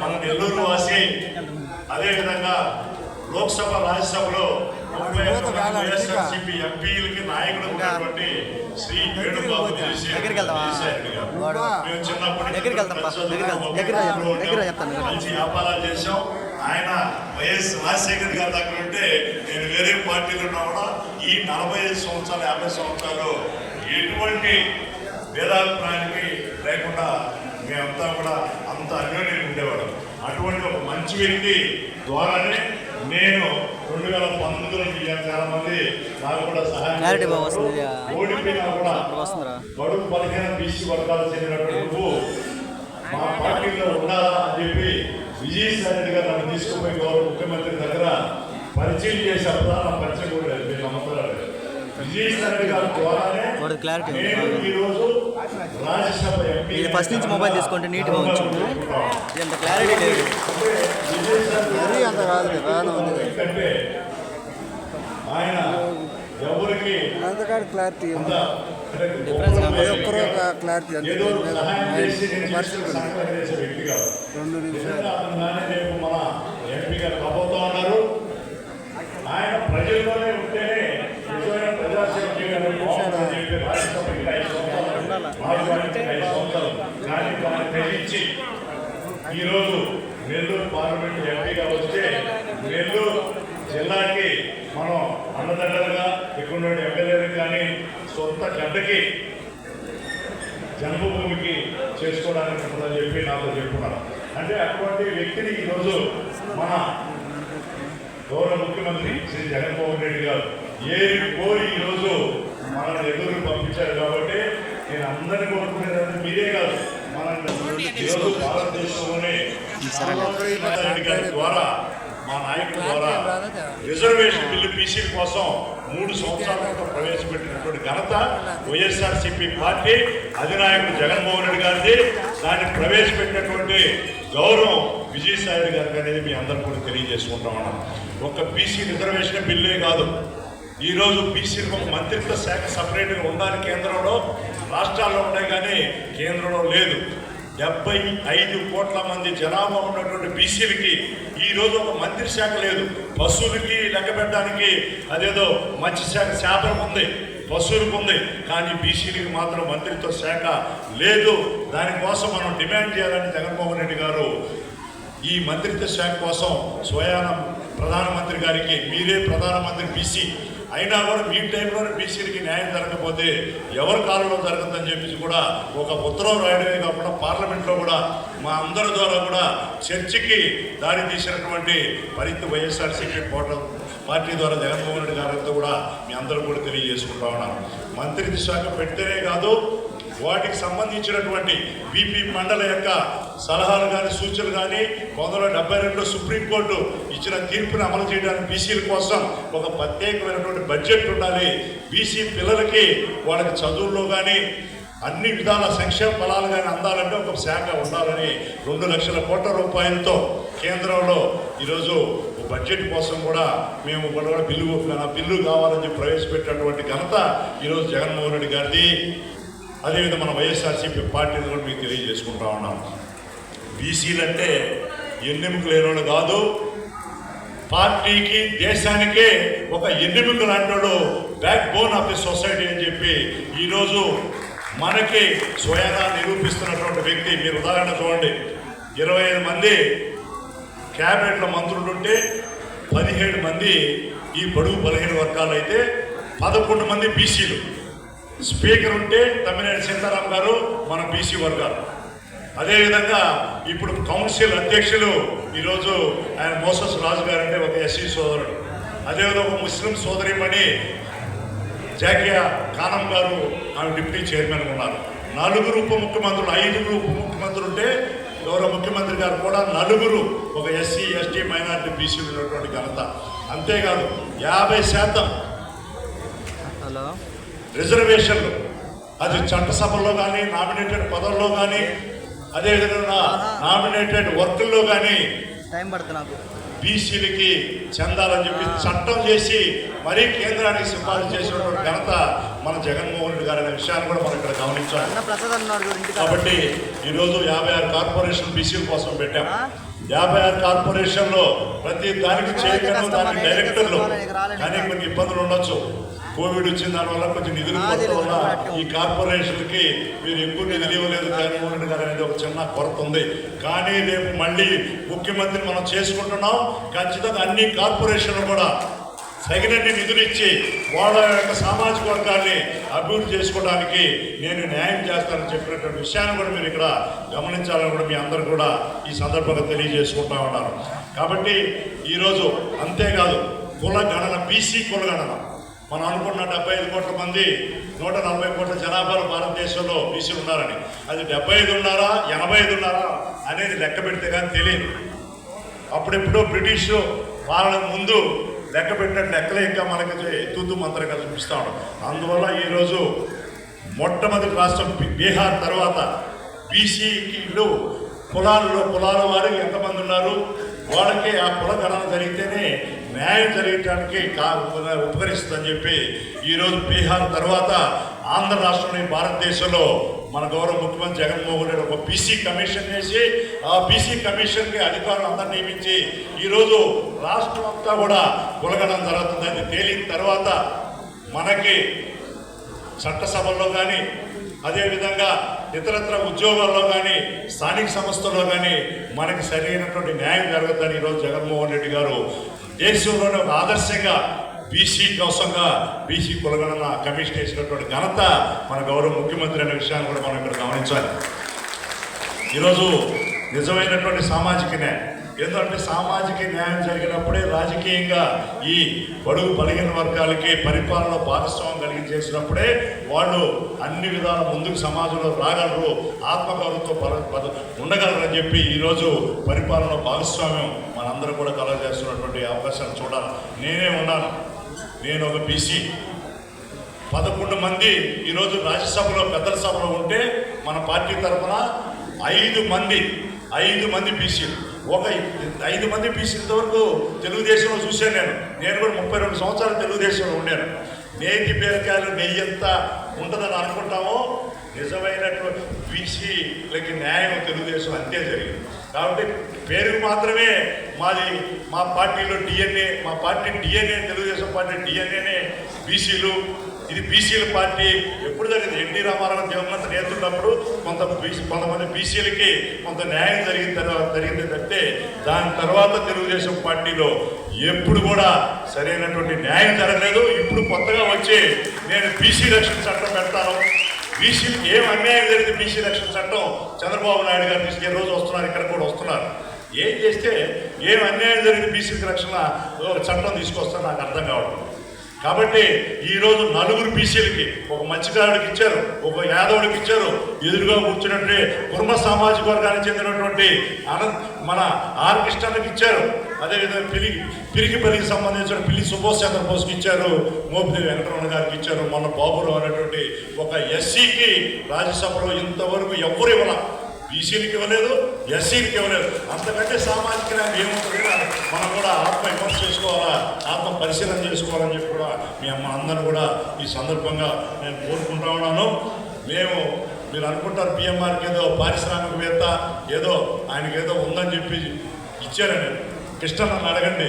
మన నెల్లూరు వాసి, అదేవిధంగా లోక్సభ రాజ్యసభలో 31 వైఎస్ఆర్సీపీ ఎంపీలకి నాయకుడు ఉన్నటువంటి శ్రీ వేణుబాబు విజయసాయి గారు. మేము చిన్నప్పటి మంచి వ్యాపారాలు చేశాం. ఆయన వైఎస్ రాజశేఖర్ గారి దగ్గర ఉంటే నేను వేరే పార్టీలో ఉన్నా కూడా ఈ 45 సంవత్సరాలు 50 సంవత్సరాలు ఎటువంటి భేదాభిప్రాయానికి లేకుండా మేమంతా కూడా అంత అన్యోన్యంగా ఉండేవాడు. అటువంటి ఒక మంచి వ్యక్తి ద్వారానే నేను 2019లో చాలా మంది నాకు కూడా సహాయం ఓడిపోయినా కూడా బడుగు బలహీన బీసీ వర్గాలు చెందినటువంటి నువ్వు మా పార్టీలో ఉండాలా అని చెప్పి విజయసాయి రెడ్డి గారు నన్ను తీసుకుపోయి గౌరవ ముఖ్యమంత్రి దగ్గర పరిచయం చేశారు. నా పరిచయం కూడా లేదు, మీరు నమ్ముతారు. విజయసాయి రెడ్డి గారి ద్వారానే నేను ఈరోజు రాజ్యసభ ఎంపీ. ఫస్ట్ నుంచి మొబైల్ తీసుకుంటే నీట్గా ఉంచు, ఎంత క్లారిటీ లేదు. ఎందుకంటే ఆయన ఎవరికి క్లారిటీ ఏదో సహాయం చేసి సహకారం చేసే వ్యక్తి కాదు. రేపు మన ఎంపీ గారు కాబోతా ఉన్నారు. ఆయన ప్రజల్లోనే ఉంటేనే నిజమైన ప్రజాసేవ చేయగలిగే రాజ్యసభకి 5 సంవత్సరాలు కానీ దాన్ని తెగించి ఈరోజు నెల్లూరు పార్లమెంట్ ఎంపీగా వస్తే నెల్లూరు జిల్లాకి మనం అన్నదండలుగా ఇక్కడ ఎమ్మెల్యేలకు కానీ సొంత గడ్డకి జన్మభూమికి చేసుకోవడానికి ఉంటుందని చెప్పి నాతో చెప్పుకున్నాను. అంటే అటువంటి వ్యక్తిని ఈరోజు మన గౌరవ ముఖ్యమంత్రి శ్రీ జగన్మోహన్ రెడ్డి గారు కోరి ఈరోజు మన ఎదురు పంపించారు. కాబట్టి నేను అందరినీ కోరుకునేది మీరే కాదు, మన ఈరోజు భారతదేశంలోనే రెడ్డి గారి ద్వారా మా నాయకుల ద్వారా రిజర్వేషన్ బిల్లు బీసీల కోసం 3 సంవత్సరాల క్రితం ప్రవేశపెట్టినటువంటి ఘనత వైఎస్ఆర్సీపీ పార్టీ అధినాయకుడు జగన్మోహన్ రెడ్డి గారిది. దాన్ని ప్రవేశపెట్టినటువంటి గౌరవం విజయసాయి గారికి అనేది మీ అందరూ కూడా తెలియజేసుకుంటామన్నాం. ఒక బీసీ రిజర్వేషన్ బిల్లే కాదు, ఈరోజు బీసీలకు ఒక మంత్రిత్వ శాఖ సపరేట్గా ఉండాలి కేంద్రంలో, రాష్ట్రాల్లో ఉన్నాయి కానీ కేంద్రంలో లేదు. 75 కోట్ల మంది జనాభా ఉన్నటువంటి బీసీలకి ఈరోజు ఒక మంత్రి శాఖ లేదు. పశువులకి లెక్క పెట్టడానికి అదేదో మత్స్య శాఖ చేపలకు ఉంది, పశువులకు ఉంది, కానీ బీసీలకి మాత్రం మంత్రిత్వ శాఖ లేదు. దానికోసం మనం డిమాండ్ చేయాలని జగన్మోహన్ రెడ్డి గారు ఈ మంత్రిత్వ శాఖ కోసం స్వయాన ప్రధానమంత్రి గారికి, మీరే ప్రధానమంత్రి బీసీ అయినా కూడా మీ టైంలోనే బీసీలకి న్యాయం జరగకపోతే ఎవరి కాలంలో జరగదని చెప్పేసి కూడా ఒక ఉత్తరం రాయడమే కాకుండా పార్లమెంట్లో కూడా మా అందరి ద్వారా కూడా చర్చకి దారి తీసినటువంటి పరిస్థితి వైఎస్ఆర్సీపీ పార్టీ ద్వారా జగన్మోహన్ రెడ్డి గారితో కూడా మీ అందరూ కూడా తెలియజేసుకుంటా ఉన్నాను. మంత్రిత్వ శాఖ పెడితేనే కాదు, వాటికి సంబంధించినటువంటి బీపీ మండల యొక్క సలహాలు కానీ సూచనలు కానీ 1972 సుప్రీంకోర్టు ఇచ్చిన తీర్పును అమలు చేయడానికి బీసీల కోసం ఒక ప్రత్యేకమైనటువంటి బడ్జెట్ ఉండాలి. బీసీ పిల్లలకి వాళ్ళకి చదువుల్లో కానీ అన్ని విధాల సంక్షేమ ఫలాలు కానీ అందాలంటే ఒక శాఖ ఉండాలని 2 లక్షల కోట్ల రూపాయలతో కేంద్రంలో ఈరోజు బడ్జెట్ కోసం కూడా మేము కూడా బిల్లు కావాలని చెప్పి ప్రవేశపెట్టినటువంటి ఘనత ఈరోజు జగన్మోహన్ రెడ్డి గారిది. అదేవిధంగా మన వైఎస్ఆర్సీపీ పార్టీని కూడా మీకు తెలియజేసుకుంటా ఉన్నాం. బీసీలు అంటే ఎన్నెముక లేనివాడు కాదు, పార్టీకి దేశానికే ఒక ఎన్నెముక లాంటి back bone of the society అని చెప్పి ఈరోజు మనకి స్వయంగా నిరూపిస్తున్నటువంటి వ్యక్తి. మీరు ఉదాహరణ చూడండి, 25 మంది క్యాబినెట్లో మంత్రులు ఉంటే 17 మంది ఈ బడుగు బలహీన వర్గాలు అయితే 11 మంది బీసీలు. స్పీకర్ ఉంటే తమ్మినేని సీతారాం గారు మన బీసీ వర్గాలు. అదేవిధంగా ఇప్పుడు కౌన్సిల్ అధ్యక్షులు ఈరోజు ఆయన మోసస్ రాజు గారు అంటే ఒక ఎస్సీ సోదరుడు. అదేవిధంగా ఒక ముస్లిం సోదరిమణి జాకియా ఖానం గారు, ఆమె డిప్యూటీ చైర్మన్ ఉన్నారు. 4 ఉప ముఖ్యమంత్రులు, 5 ఉప ముఖ్యమంత్రులు ఉంటే గౌరవ ముఖ్యమంత్రి గారు కూడా 4 ఒక ఎస్సీ ఎస్టీ మైనారిటీ బీసీలు ఉన్నటువంటి ఘనత. అంతేకాదు 50% రిజర్వేషన్లు, అది చట్టసభల్లో కానీ నామినేటెడ్ పదవుల్లో కానీ అదేవిధంగా నామినేటెడ్ వర్కుల్లో కానీ టైం పడుతుంది నాకు బీసీలకి చెందాలని చెప్పి చట్టం చేసి మరీ కేంద్రానికి సిఫారసు చేసినటువంటి ఘనత మన జగన్మోహన్ రెడ్డి గారి అనే విషయాన్ని కూడా మనం ఇక్కడ గమనించాలి. కాబట్టి ఈరోజు 56 కార్పొరేషన్ బీసీల కోసం పెట్టాం. 56 కార్పొరేషన్లో ప్రతి దానికి చైర్మన్, దానికి డైరెక్టర్లు, కానీ కొన్ని ఇబ్బందులు ఉండొచ్చు. కోవిడ్ వచ్చిన దానివల్ల కొంచెం నిధులు వల్ల ఈ కార్పొరేషన్కి మీరు ఎక్కువ నిధులు ఇవ్వలేదు జగన్మోహన్ రెడ్డి గారు అనేది ఒక చిన్న కొరత ఉంది. కానీ రేపు మళ్ళీ ముఖ్యమంత్రి మనం చేసుకుంటున్నాం. ఖచ్చితంగా అన్ని కార్పొరేషన్లు కూడా తగినన్ని నిధులు ఇచ్చి వాళ్ళ యొక్క సామాజిక వర్గాన్ని అభివృద్ధి చేసుకోవడానికి నేను న్యాయం చేస్తానని చెప్పినటువంటి విషయాన్ని కూడా మీరు ఇక్కడ గమనించాలని కూడా మీ అందరూ కూడా ఈ సందర్భంగా తెలియజేసుకుంటా ఉన్నారు. కాబట్టి ఈరోజు అంతేకాదు కుల గణన, బీసీ కుల గణన మనం అనుకున్న 75 కోట్ల మంది 140 కోట్ల జనాభాలో భారతదేశంలో బీసీలు ఉన్నారని, అది 75 ఉన్నారా 85 ఉన్నారా అనేది లెక్క పెడితే కానీ తెలియదు. అప్పుడెప్పుడో బ్రిటిష్ పాలన ముందు లెక్క పెట్టినట్టు లెక్కలే ఇంకా మనకి తూతు మంత్రంగా చూపిస్తూ ఉన్నాం. అందువల్ల ఈరోజు మొట్టమొదటి రాష్ట్రం బీహార్ తర్వాత బీసీలు కులాల వారికి ఎంతమంది ఉన్నారు, వాళ్ళకి ఆ కుల గణన జరిగితేనే న్యాయం జరగటానికి ఉపకరిస్తుందని చెప్పి ఈరోజు బీహార్ తర్వాత ఆంధ్ర రాష్ట్రంలో భారతదేశంలో మన గౌరవ ముఖ్యమంత్రి జగన్మోహన్ రెడ్డి ఒక బీసీ కమిషన్ వేసి ఆ బీసీ కమిషన్కి అధికారులు అందరూ నియమించి ఈరోజు రాష్ట్రం అంతా కూడా కులగణన జరుగుతుందని తేలిన తర్వాత మనకి చట్టసభల్లో కానీ అదేవిధంగా ఇతరత్ర ఉద్యోగాల్లో కానీ స్థానిక సంస్థల్లో కానీ మనకి సరైనటువంటి న్యాయం జరుగుతుందని ఈరోజు జగన్మోహన్ రెడ్డి గారు దేశంలోనే ఒక ఆదర్శంగా బీసీ కోసంగా బీసీ కులగణన కమిషన్ వేసినటువంటి ఘనత మన గౌరవ ముఖ్యమంత్రి అనే విషయాన్ని కూడా మనం ఇక్కడ గమనించాలి. ఈరోజు నిజమైనటువంటి సామాజిక న్యాయం ఏంటంటే సామాజిక న్యాయం జరిగినప్పుడే రాజకీయంగా ఈ బడుగు బలహీన వర్గాలకి పరిపాలనలో భాగస్వామ్యం కలిగించేసినప్పుడే వాళ్ళు అన్ని విధాల ముందుకు సమాజంలో రాగలరు, ఆత్మగౌరవంతో ఉండగలరని చెప్పి ఈరోజు పరిపాలనలో భాగస్వామ్యం మనందరూ కూడా కలగజేస్తున్నటువంటి అవకాశాలు చూడాలి. నేనే ఉన్నాను, నేను ఒక బీసీ. 11 మంది ఈరోజు రాజ్యసభలో పెద్దల సభలో ఉంటే మన పార్టీ తరఫున 5 మంది బీసీలు. ఒక 5 మంది బీసీ ఇంతవరకు తెలుగుదేశంలో చూశాను. నేను కూడా 32 సంవత్సరాలు తెలుగుదేశంలో ఉండాను. నేతి బీరకాయలు నెయ్యి ఎంత ఉంటుందని అనుకుంటామో నిజమైనటువంటి బీసీలకి న్యాయం తెలుగుదేశం అంతే జరిగింది. కాబట్టి పేరుకు మాత్రమే మా పార్టీలో డిఎన్ఏ, మా పార్టీ డిఎన్ఏ, తెలుగుదేశం పార్టీ డిఎన్ఏనే బీసీలు. ఇది బీసీల పార్టీ ఎప్పుడు జరిగింది? ఎన్టీ రామారావు జగన్మోహన్ నేర్చుకున్నప్పుడు కొంతమంది బీసీలకి కొంత న్యాయం జరిగింది తప్పితే దాని తర్వాత తెలుగుదేశం పార్టీలో ఎప్పుడు కూడా సరైనటువంటి న్యాయం జరగలేదు. ఇప్పుడు కొత్తగా వచ్చి నేను బీసీ రక్షణ చట్టం పెడతాను, బీసీలకు ఏం అన్యాయం జరిగింది బీసీ రక్షణ చట్టం చంద్రబాబు నాయుడు గారు తీసుకే రోజు వస్తున్నారు, ఇక్కడ కూడా వస్తున్నారు. ఏం చేస్తే ఏం అన్యాయం జరిగింది బీసీలకు రక్షణ చట్టం తీసుకొస్తారు నాకు అర్థం కావడం. కాబట్టి ఈరోజు 4 బీసీలకి, ఒక మత్స్యకారుడికి ఇచ్చారు, ఒక యాదవుడికి ఇచ్చారు, ఎదురుగా కూర్చున్నట్టు కుర్మ సామాజిక వర్గానికి చెందినటువంటి మన ఆర్ కృష్ణకి ఇచ్చారు. అదేవిధంగా పిరికిపల్లికి సంబంధించిన పిల్లి సుభాష్ చంద్రబోస్కి ఇచ్చారు, మోపిదేవి వెంకటరమణ గారికి ఇచ్చారు, మొన్న బాబురావు అనేటువంటి ఒక ఎస్సీకి రాజ్యసభలో ఇంతవరకు ఎవరు ఇవ్వాల, బీసీలకు ఇవ్వలేదు, ఎస్సీలకు ఇవ్వలేదు. అంతకంటే సామాజిక న్యాయం ఏముంటుంది? మనం కూడా ఆత్మ విమర్శ చేసుకోవాలా, ఆత్మ పరిశీలన చేసుకోవాలని చెప్పి కూడా మీ అమ్మ అందరూ కూడా ఈ సందర్భంగా నేను కోరుకుంటా ఉన్నాను. మీరు అనుకుంటారు పిఎంఆర్కి ఏదో పారిశ్రామికవేత్త ఏదో ఆయనకి ఏదో ఉందని చెప్పి ఇచ్చారని. కృష్ణ నన్ను అడగండి,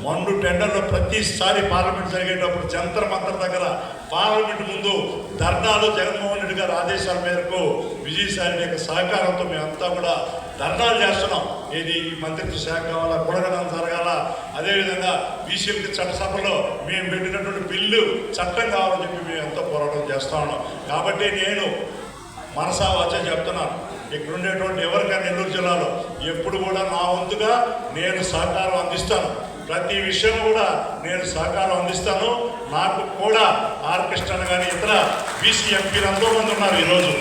మొండు టెండర్లో ప్రతిసారి పార్లమెంట్ జరిగేటప్పుడు జంతర్ మంతర్ దగ్గర పార్లమెంట్ ముందు ధర్నాలు జగన్మోహన్ రెడ్డి గారి ఆదేశాల మేరకు విజయసాయి యొక్క సహకారంతో మేమంతా కూడా ధర్నాలు చేస్తున్నాం. ఏది మంత్రిత్వ శాఖ కావాలా, కూడగడం జరగాల, అదేవిధంగా బీసీలకి చట్టసభలో మేము పెట్టినటువంటి బిల్లు చట్టం కావాలని చెప్పి మేము ఎంతో పోరాటం చేస్తా ఉన్నాం. కాబట్టి నేను మనసా వచ్చే చెప్తున్నాను, ఇక్కడ ఉండేటువంటి ఎవరికైనా నెల్లూరు జిల్లాలో ఎప్పుడు కూడా నా వంతుగా నేను సహకారం అందిస్తాను. ప్రతి విషయం కూడా నేను సహకారం అందిస్తాను. నాకు కూడా ఆర్ కృష్ణ కానీ ఇతర బీసీ ఎంపీలు ఎంతోమంది ఉన్నారు. ఈరోజు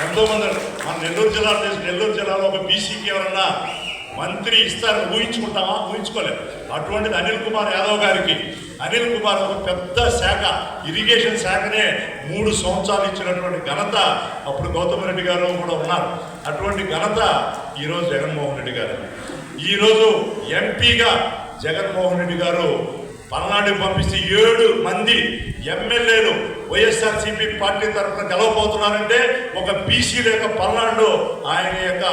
ఎంతోమంది మన నెల్లూరు జిల్లాలో ఒక బీసీకి ఎవరన్నా మంత్రి ఇస్తారని ఊహించుకుంటామా? ఊహించుకోలేము. అటువంటిది అనిల్ కుమార్ యాదవ్ గారికి, అనిల్ కుమార్ ఒక పెద్ద శాఖ, ఇరిగేషన్ శాఖనే 3 సంవత్సరాలు ఇచ్చినటువంటి ఘనత అప్పుడు గౌతమ్ రెడ్డి గారు కూడా ఉన్నారు. అటువంటి ఘనత ఈరోజు జగన్మోహన్ రెడ్డి గారు. ఈరోజు ఎంపీగా జగన్మోహన్ రెడ్డి గారు పల్నాడుకి పంపిస్తే 7 మంది ఎమ్మెల్యేలు వైఎస్ఆర్సీపీ పార్టీ తరఫున గెలవబోతున్నారంటే ఒక బీసీ లేక పల్నాడులో ఆయన యొక్క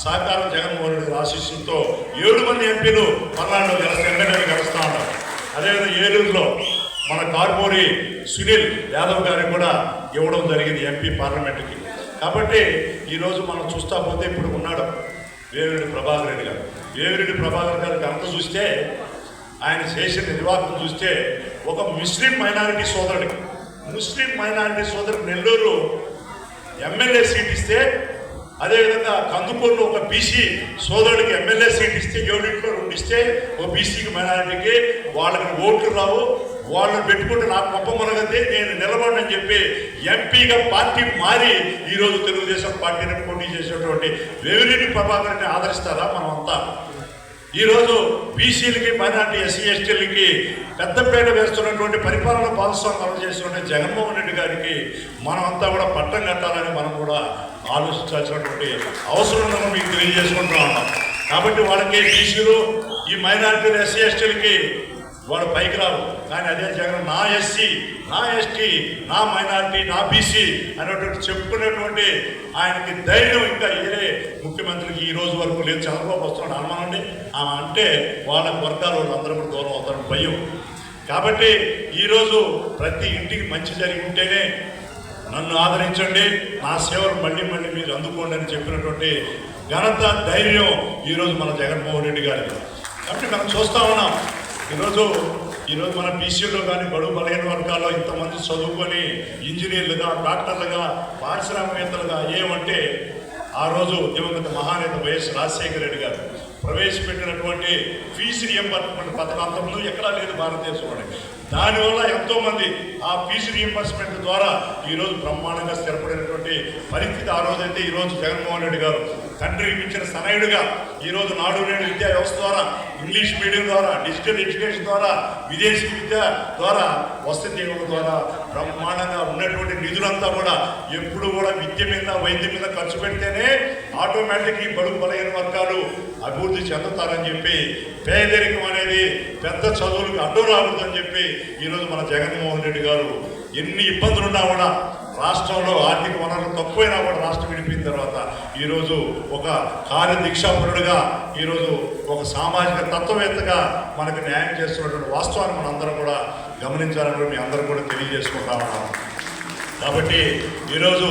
సహకారం జగన్మోహన్ రెడ్డి ఆశీస్సులతో 7 మంది ఎంపీలు పల్నాడులో ఎమ్మెల్యేలు గెలుస్తా ఉన్నారు. అదేవిధంగా ఏలూరులో మన కార్పొరి సునీల్ యాదవ్ గారికి కూడా ఇవ్వడం జరిగింది ఎంపీ పార్లమెంట్కి. కాబట్టి ఈరోజు మనం చూస్తా పోతే ఇప్పుడు ఉన్నాడు వేమిరెడ్డి ప్రభాకర్ రెడ్డి గారు. వేమిరెడ్డి ప్రభాకర్ గారికి అంత చూస్తే ఆయన చేసిన నిర్వాహకం చూస్తే ఒక ముస్లిం మైనారిటీ సోదరుడికి నెల్లూరు ఎమ్మెల్యే సీట్ ఇస్తే, అదేవిధంగా కందుకూరులో ఒక బీసీ సోదరుడికి ఎమ్మెల్యే సీట్ ఇస్తే 7 ఇస్తే ఒక బీసీకి మైనారిటీకి వాళ్ళకి ఓట్లు రావు, వాళ్ళని పెట్టుకుంటే నాకు గొప్ప మనగతే నేను నిలబడని చెప్పి ఎంపీగా పార్టీ మారి ఈరోజు తెలుగుదేశం పార్టీని పోటీ చేసేటువంటి వేమిరెడ్డి ప్రభాకర్ని ఆదరిస్తారా మనమంతా? ఈరోజు బీసీలకి, మైనార్టీ, ఎస్సీ ఎస్టీలకి పెద్దపేట వేస్తున్నటువంటి పరిపాలన భాగస్వామ్యం చేస్తున్నటువంటి జగన్మోహన్ రెడ్డి గారికి మనమంతా కూడా పట్టం కట్టాలని మనం కూడా ఆలోచించాల్సినటువంటి అవసరం ఉందని మీకు తెలియజేసుకుంటా ఉన్నాం. కాబట్టి వాళ్ళకి బీసీలు, ఈ మైనార్టీలు, ఎస్సీ ఎస్టీలకి వాడు పైకి రావు. కానీ అదే జగన్ నా ఎస్సీ, నా ఎస్టీ, నా మైనార్టీ, నా బీసీ అనేటువంటి చెప్పుకునేటువంటి ఆయనకి ధైర్యం ఇంకా ఏరే ముఖ్యమంత్రికి ఈ రోజు వరకు లేదు. చంద్రబాబు వస్తున్నాడు అనుమానండి అంటే వాళ్ళ వర్గాల వాళ్ళు అందరూ కూడా దూరం అవుతారు భయం. కాబట్టి ఈరోజు ప్రతి ఇంటికి మంచి జరిగి ఉంటేనే నన్ను ఆదరించండి, నా సేవలు మళ్ళీ మీరు అందుకోండి అని చెప్పినటువంటి ఘనత, ధైర్యం ఈరోజు మన జగన్మోహన్ రెడ్డి గారికి. కాబట్టి మనం చూస్తూ ఉన్నాం ఈరోజు ఈరోజు మన బీసీలో కానీ బడుగు బలహీన వర్గాల్లో ఇంతమంది చదువుకొని ఇంజనీర్లుగా, డాక్టర్లుగా, పారిశ్రామికవేత్తలుగా ఏమంటే ఆ రోజు దివంగత మహానేత వైఎస్ రాజశేఖర రెడ్డి గారు ప్రవేశపెట్టినటువంటి ఫీజు రియంబర్స్మెంట్ పథకం అంతకుముందు ఎక్కడా లేదు భారతదేశంలోనే. దానివల్ల ఎంతోమంది ఆ ఫీజు రియంబర్స్మెంట్ ద్వారా ఈరోజు బ్రహ్మాండంగా స్థిరపడినటువంటి పరిస్థితి ఆ రోజైతే ఈరోజు జగన్మోహన్ రెడ్డి గారు తండ్రికి ఇచ్చిన సనయుడుగా ఈరోజు నాడు నేడు విద్యా వ్యవస్థ ద్వారా, ఇంగ్లీష్ మీడియం ద్వారా, డిజిటల్ ఎడ్యుకేషన్ ద్వారా, విదేశీ విద్య ద్వారా, వసతి దీవెన ద్వారా బ్రహ్మాండంగా ఉన్నటువంటి నిధులంతా కూడా ఎప్పుడు కూడా విద్య మీద, వైద్యం మీద ఖర్చు పెడితేనే ఆటోమేటిక్ ఈ బడుగు బలహీన వర్గాలు అభివృద్ధి చెందుతారని చెప్పి, పేదరికం అనేది పెద్ద చదువులకు అడ్డు రాకూడదని చెప్పి ఈరోజు మన జగన్మోహన్ రెడ్డి గారు ఎన్ని ఇబ్బందులున్నా కూడా రాష్ట్రంలో ఆర్థిక వనరులు తక్కువైనా కూడా రాష్ట్రం విడిపోయిన తర్వాత ఈరోజు ఒక కార్యదీక్షాపరుడుగా, ఈరోజు ఒక సామాజిక తత్వవేత్తగా మనకు న్యాయం చేస్తున్నటువంటి వాస్తవాన్ని మనందరం కూడా గమనించాలని మీ అందరూ కూడా తెలియజేసుకుంటా ఉన్నాం. కాబట్టి ఈరోజు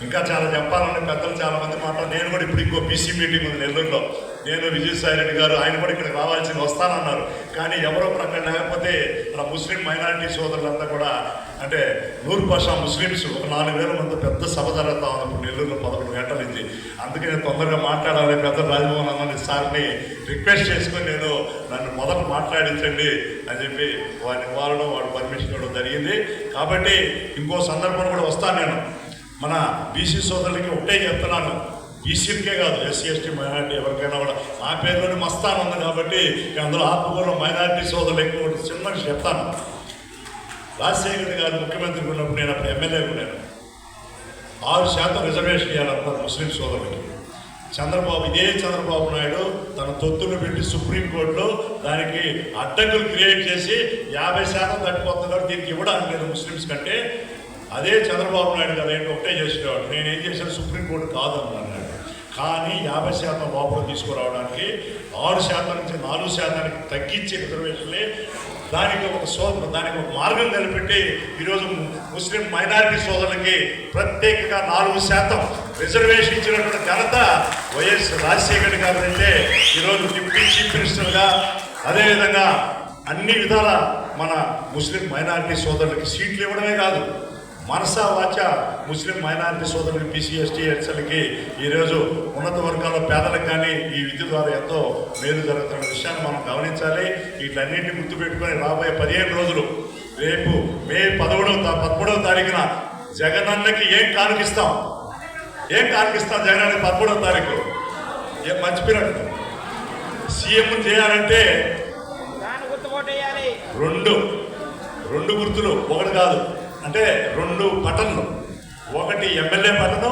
ఇంకా చాలా చెప్పాలని పెద్దలు చాలామంది మాట్లాడారు. నేను కూడా ఇప్పుడు ఇంకో బీసీ మీటింగ్ ఉంది నెల్లూరులో. నేను విజయసాయి రెడ్డి గారు ఆయన కూడా ఇక్కడికి రావాల్సింది వస్తానన్నారు. కానీ ఎవరో అక్కడ లేకపోతే మన ముస్లిం మైనారిటీ సోదరులంతా కూడా, అంటే 100% ముస్లిమ్స్ ఒక 4000 మంది పెద్ద సభ జరుగుతా ఉన్నప్పుడు నెల్లూరులో 11 గంటల నుంచి. అందుకే నేను తొందరగా మాట్లాడాలి. పెద్ద రాజమోహన్ అన్న సార్ని రిక్వెస్ట్ చేసుకొని నేను నన్ను మొదట మాట్లాడించండి అని చెప్పి వారిని వాడడం, వాడు పర్మిషన్ ఇవ్వడం జరిగింది. కాబట్టి ఇంకో సందర్భంలో కూడా వస్తాను. నేను మన బీసీ సోదరులకి ఒకటే చెప్తున్నాను, బీసీలకే కాదు, ఎస్సీ ఎస్టీ మైనార్టీ ఎవరికైనా కూడా నా పేరులోనే మస్తాన్ ఉంది కాబట్టి అందులో ఆత్మకూరులో మైనార్టీ సోదరులు ఎక్కువ చిన్నగా చెప్తాను. రాజశేఖర గారు ముఖ్యమంత్రి ఉన్నప్పుడు నేను అప్పుడు ఎమ్మెల్యే ఉన్నాను. 6% రిజర్వేషన్ ఇవ్వాలన్నారు ముస్లిం సోదరులకి. ఇదే చంద్రబాబు నాయుడు తన తొత్తులు పెట్టి సుప్రీంకోర్టులో దానికి అడ్డంకులు క్రియేట్ చేసి 50% తట్టిపోతుంది కాబట్టి దీనికి ఇవ్వడానికి లేదు ముస్లిమ్స్ కంటే. అదే చంద్రబాబు నాయుడు గారు ఏంటి ఒకటే చేసేవాడు, నేనేం చేశాను సుప్రీంకోర్టు కాదన్నాడు. కానీ 50% లోపల తీసుకురావడానికి 6% నుంచి 4% తగ్గించే రిజర్వేషన్లే దానికి ఒక మార్గం కనిపెట్టి ఈరోజు ముస్లిం మైనారిటీ సోదరులకి ప్రత్యేకంగా 4% రిజర్వేషన్ ఇచ్చినటువంటి ఘనత వైఎస్ రాజశేఖర గారు. అంటే ఈరోజు డిప్యూటీ చీఫ్ మినిస్టర్గా, అదేవిధంగా అన్ని విధాల మన ముస్లిం మైనారిటీ సోదరులకి సీట్లు ఇవ్వడమే కాదు, మనసా వాచ ముస్లిం మైనారిటీ సోదరులకి, బీసీ ఎస్టీ ఎస్ఎల్కి ఈరోజు ఉన్నత వర్గాల పేదలకు కానీ ఈ విద్య ద్వారా ఎంతో మేలు జరుగుతున్న విషయాన్ని మనం గమనించాలి. వీటన్నింటినీ గుర్తుపెట్టుకొని రాబోయే 15 రోజులు, రేపు మే 13వ తారీఖున జగనన్నకి ఏం కానుకిస్తాం జగనన్నకి 13వ తారీఖు ఏం మర్చిపోయినట్టు సీఎం చేయాలంటే రెండు గుర్తులు, ఒకటి కాదు అంటే 2 బటన్లు, ఒకటి ఎమ్మెల్యే బటను,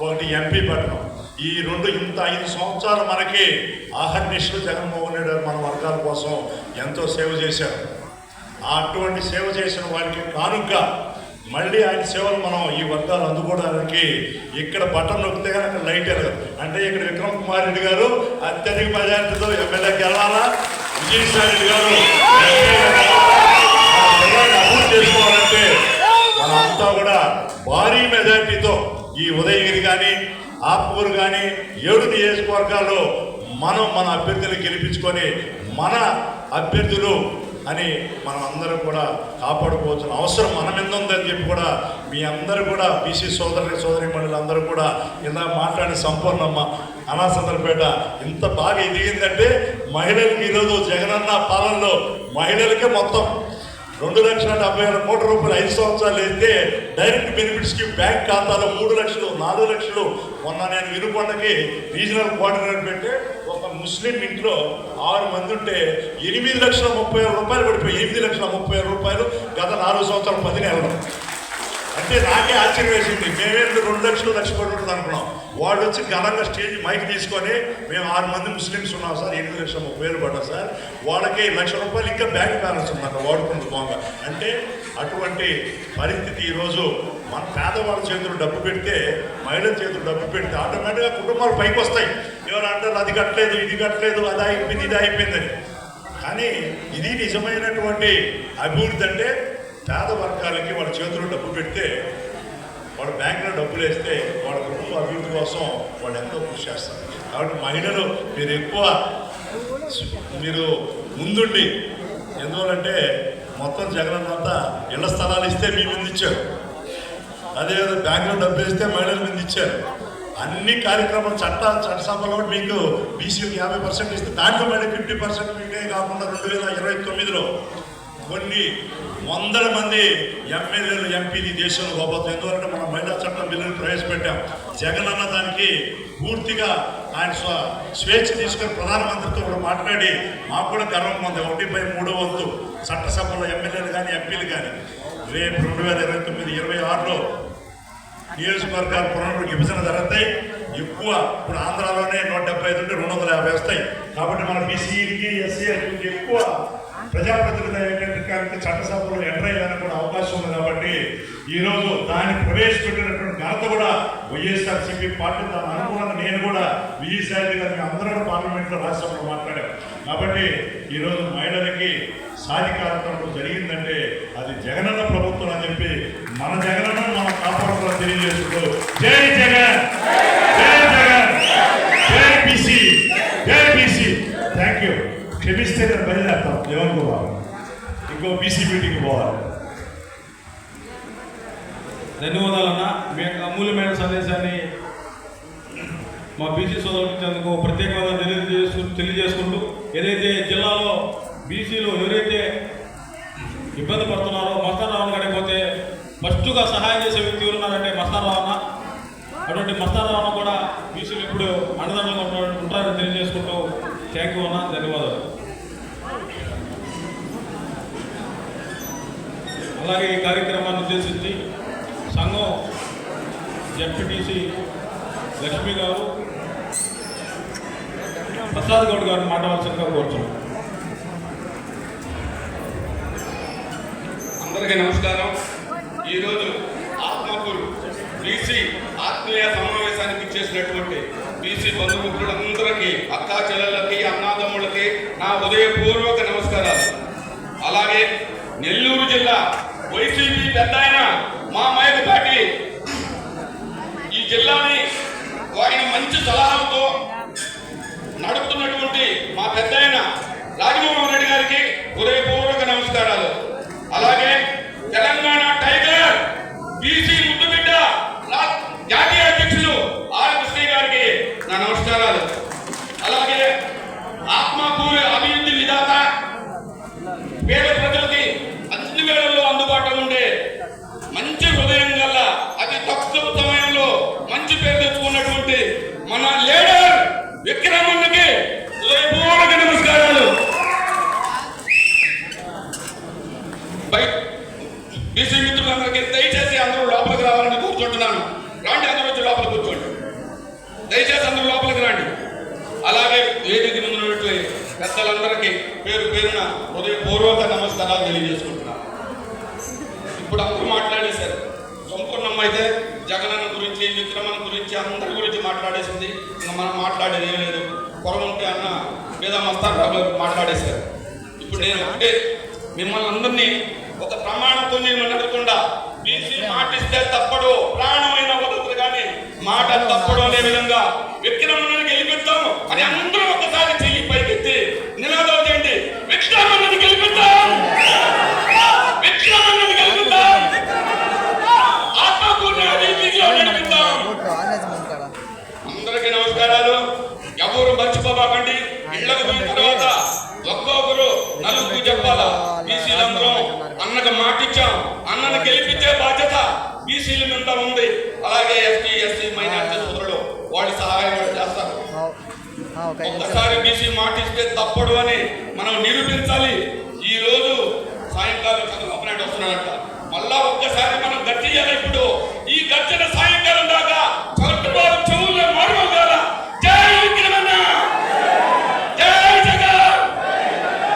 ఒకటి ఎంపీ బటను. ఈ 2 ఇంత 5 సంవత్సరాలు మనకి ఆహర్నిశలు జగన్మోహన్ రెడ్డి మన వర్గాల కోసం ఎంతో సేవ చేశారు. అటువంటి సేవ చేసిన వారికి కానుకగా మళ్ళీ ఆయన సేవలు మనం ఈ వర్గాలు అందుకోవడానికి ఇక్కడ బటన్ నొక్కితే కనుక లైట్ వెళ్ళదు. అంటే ఇక్కడ విక్రమ్ కుమార్ రెడ్డి గారు అత్యధిక మెజార్టీతో ఎమ్మెల్యేకి వెళ్ళాలా, విజయసాయి రెడ్డి గారు అభివృద్ధి చేసుకోవాలంటే మనంతా కూడా భారీ మెజార్టీతో ఈ ఉదయగిరి కానీ, ఆత్మకూరు కానీ 7 నియోజకవర్గాల్లో మనం మన అభ్యర్థులు గెలిపించుకొని మన అభ్యర్థులు అని మనం అందరూ కూడా కాపాడుకోవాల్సిన అవసరం మన మీద ఉందని చెప్పి కూడా మీ అందరూ కూడా బీసీ సోదరి అందరూ కూడా ఇలా మాట్లాడిన సంపూర్ణమ్మ అనాసందరపేట ఇంత బాగా ఎదిగిందంటే మహిళలకి ఈరోజు జగనన్న పాలనలో మహిళలకే మొత్తం 2,70,000 కోట్ల రూపాయలు 5 సంవత్సరాలు అయితే డైరెక్ట్ బెనిఫిట్స్కి బ్యాంక్ ఖాతాలో 3 లక్షలు 4 లక్షలు. మొన్న నేను వినుకొండకి రీజనల్ కోఆర్డినేటర్ పెట్టి ఒక ముస్లిం ఇంట్లో 6 మంది ఉంటే 8,30,000 రూపాయలు పడిపోయి 8,30,000 రూపాయలు గత 4 సంవత్సరాలు 10 నెలలు. అంటే నాకే ఆశ్చర్యం వేసింది. మేమేంటి 2 లక్షలు ఉంటుంది అనుకున్నాం. వాళ్ళు వచ్చి ఘనంగా స్టేజ్ మైక్ తీసుకొని మేము 6 మంది ముస్లిమ్స్ ఉన్నాం సార్, 8,30,000 పడ్డా సార్, వాళ్ళకి 1,00,000 రూపాయలు ఇంకా బ్యాంక్ బ్యాలెన్స్ ఉందంట వాడుకున్నది బాగా. అంటే అటువంటి పరిస్థితి ఈరోజు మన పేదవాళ్ళ చేతులు డబ్బు పెడితే, మహిళల చేతులు డబ్బు పెడితే ఆటోమేటిక్గా కుటుంబాలు పైకి వస్తాయి. ఎవరు అంటారు అది కట్టలేదు, ఇది కట్టలేదు, అది అయిపోయింది, ఇది అయిపోయిందని. కానీ ఇది నిజమైనటువంటి అభివృద్ధి అంటే పేద వర్గాలకి వాళ్ళ చేతుల్లో డబ్బు పెడితే, వాళ్ళ బ్యాంకులో డబ్బులు వేస్తే వాళ్ళ కుటుంబ అభివృద్ధి కోసం వాళ్ళు ఎంతో కృషి చేస్తారు. కాబట్టి మహిళలు మీరు ముందుండి ఎందువల్లంటే మొత్తం జగనన్న అంతా ఇళ్ల స్థలాలు ఇస్తే మీ ముందు ఇచ్చారు, అదేవిధంగా బ్యాంకులో డబ్బులు ఇస్తే మహిళల మీద ఇచ్చారు. అన్ని కార్యక్రమాలు చట్టసభలో మీకు బీసీకి 50% ఇస్తే దాంట్లో మళ్ళీ 50% మీకే కాకుండా 2029లో కొన్ని వందల మంది ఎమ్మెల్యేలు ఎంపీలు దేశంలో పోతాం. ఎందుకంటే మనం మహిళా చట్టం బిల్లును ప్రవేశపెట్టాం. జగన్ అన్న దానికి పూర్తిగా ఆయన స్వేచ్ఛ తీసుకొని ప్రధానమంత్రితో కూడా మాట్లాడి మాకు కూడా గర్వం ఉంది. 1/3 వంతు చట్టసభలో ఎమ్మెల్యేలు కానీ ఎంపీలు కానీ రేపు 2029-26లో నియోజకవర్గాల పునర్ విభజన జరుగుతాయి. ఎక్కువ ఇప్పుడు ఆంధ్రాలోనే 175 నుండి 250 వస్తాయి. కాబట్టి మన బీసీకి ఎస్సీకి ఎక్కువ ప్రజాప్రతినిధి చట్టసభలో ఎంటర్ అయ్యేదానికి కూడా అవకాశం ఉంది. కాబట్టి ఈరోజు దాన్ని ప్రవేశపెట్టినటువంటి ఘనత కూడా వైఎస్ఆర్సీపీ పార్టీ దాని అనుకూలంగా నేను కూడా విజయసాయి గారిని అందరూ పార్లమెంట్లో రాష్ట్రంలో మాట్లాడాం. కాబట్టి ఈరోజు మహిళలకి సాధికారత జరిగిందంటే అది జగనన్న ప్రభుత్వం అని చెప్పి మన జగనన్న మనం కాపాడుకోవాలని తెలియజేస్తూ జై జగన్, జై జగన్, జై బీసీ, జై బీసీ. Thank you. క్షమిస్తే నేను బయలుదేరుతాం. ఏమనుకోవాలి, ఇంకో బీసీ మీటింగ్ పోవాలి. ధన్యవాదాలన్న. మీ యొక్క అమూల్యమైన సందేశాన్ని మా బీసీ సోదరులకు ఇచ్చేందుకు ప్రత్యేకంగా తెలియజేసుకుంటూ ఏదైతే జిల్లాలో బీసీలు ఎవరైతే ఇబ్బంది పడుతున్నారో మస్తాన్ రావు గారికి పోతే ఫస్ట్గా సహాయం చేసే వ్యక్తి ఎవరున్నారంటే మస్తాన్ రావు అన్న. అటువంటి మస్తాన్ రావు కూడా బీసీలు ఇప్పుడు అండదండలుగా ఉంటారని తెలియజేసుకుంటూ థ్యాంక్ యూ అన్న. ధన్యవాదాలు. అలాగే ఈ కార్యక్రమాన్ని ఉద్దేశించి సంఘం జెడ్పీటీసీ లక్ష్మి గారు, ప్రసాద్ గౌడ్ గారిని మాట్లాడాల్సిందిగా కోరుతున్నాం. అందరికీ నమస్కారం. ఈరోజు ఆత్మకూరు బీసీ ఆత్మీయ సమావేశానికి ఇచ్చేసినటువంటి బీసీ బంధుమిత్రులందరికీ, అక్కా చెల్లెళ్ళకి, అన్నాదమ్ములకి నా హృదయపూర్వక నమస్కారాలు. అలాగే నెల్లూరు జిల్లా వైసీపీ పెద్ద ఆయన మా మైకపాటి ఈ జిల్లాని ఆయన మంచి సలహాలతో నడుపుతున్నటువంటి మా పెద్ద ఆయన రాజమోహన్ రెడ్డి గారికి హృదయపూర్వక నమస్కారాలు. అలాగే తెలంగాణ టైగర్ బీసీ ముద్దుబిడ్డ జాతీయ అధ్యక్షులు ఆర్ కృష్ణ గారికి నా నమస్కారాలు. అలాగే ఆత్మకూరు అభివృద్ధి విధాత, పేద ప్రజలకి అన్ని వేళల్లో అందుబాటులో ఉండే మంచి హృదయం గల, అతి తక్కువ సమయంలో మంచి పేరు తెచ్చుకున్నటువంటి మన లీడర్ విక్రమన్నకి హృదయపూర్వక నమస్కారాలు. బీసీ మిత్రులందరికీ దయచేసి అందరూ లోపలికి రావాలని కూర్చుంటున్నాను. రాండి, అందరూ వచ్చి లోపల కూర్చోండి. దయచేసి అందరూ లోపలికి రండి. అలాగే వేదిక ముందు ఉన్నట్లు పెద్దలందరికీ పేరు పేరున హృదయపూర్వక నమస్కారాలు తెలియజేసుకుంటున్నాను. ఇప్పుడు అందరూ మాట్లాడేశారు. సంపూర్ణం అయితే జగనన్న గురించి, విక్రమన్న గురించి, అందరి గురించి మాట్లాడేసింది. ఇంకా మనం మాట్లాడేది ఏం లేదు. పొరం ఉంటే అన్న మీద మస్తాన్ రావు మాట్లాడేశారు. ఇప్పుడు నేను అంటే మిమ్మల్ని అందరినీ ఒక ప్రమాణంతో నేను అడగకుండా బీసీ మాటిస్తే తప్పడు, ప్రాణమైన వదలరు కానీ మాట తప్పడు అనే విధంగా విక్రమన్నని గెలిపిద్దాం అని అందరూ ఒకసారి చెయ్యి పైకెత్తి నినాదాలు చేయండి. విక్రమన్నని గెలిపిద్దాం, విక్రమన్నని గెలిపిద్దాం, ఆత్మకూరుని అభివృద్ధిలో నడిపిద్దాం. అందరికీ నమస్కారాలు. ఎవరు మర్చిపోబాకండి. ఇళ్లకు పోయిన తర్వాత ఒక్కొక్కరు నలుగురు చెప్పాలా. బీసీలందరం అన్నకు మాటిచ్చాం, అన్నను గెలిపించే బాధ్యత బీసీల మీద ఉంది. అలాగే ఎస్టీ, ఎస్సీ, మైనార్టీ సోదరులు వాళ్ళ సహాయం చేస్తారు. ఒక్కసారి బీసీ మాటిస్తే తప్పడు అని మనం నిరూపించాలి. ఈ రోజు సాయంకాలం చంద్రబాబు నాయుడు వస్తున్నాడంట. మళ్ళా ఒక్కసారి మనం గర్జించాలి. ఇప్పుడు ఈ గర్జన సాయంకాలం దాకా చంద్రబాబు చెవుల్లో మరోగాల. జై విక్రమన్న, జై జగన్,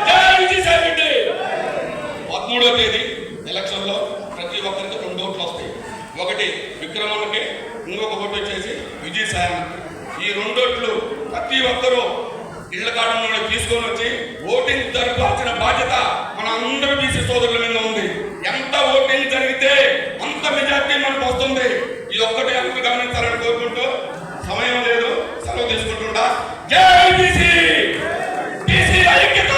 జై విజయసాయి రెడ్డి. 13వ తేదీ ఎలక్షన్ లో ప్రతి ఒక్కరికి 2 ఓట్లు వస్తాయి. ఒకటి విక్రమన్నకి, ఇంకొక ఓటు వచ్చేసి విజయసాయి. ఈ 2 ఓట్లు ప్రతి ఒక్కరూ ఇళ్ల కాలంలో తీసుకొని వచ్చి ఓటింగ్ జరపాల్సిన బాధ్యత మన అందరూ బీసీ సోదరుల మీద ఉంది. ఎంత ఓటింగ్ జరిగితే అంత మెజార్టీ మనకు వస్తుంది. ఇది ఒక్కటి అందరూ గమనించాలని కోరుకుంటూ సమయం లేదు, సెలవు తీసుకుంటుంటా. జై బీసీ, బీసీ ఐక్యత,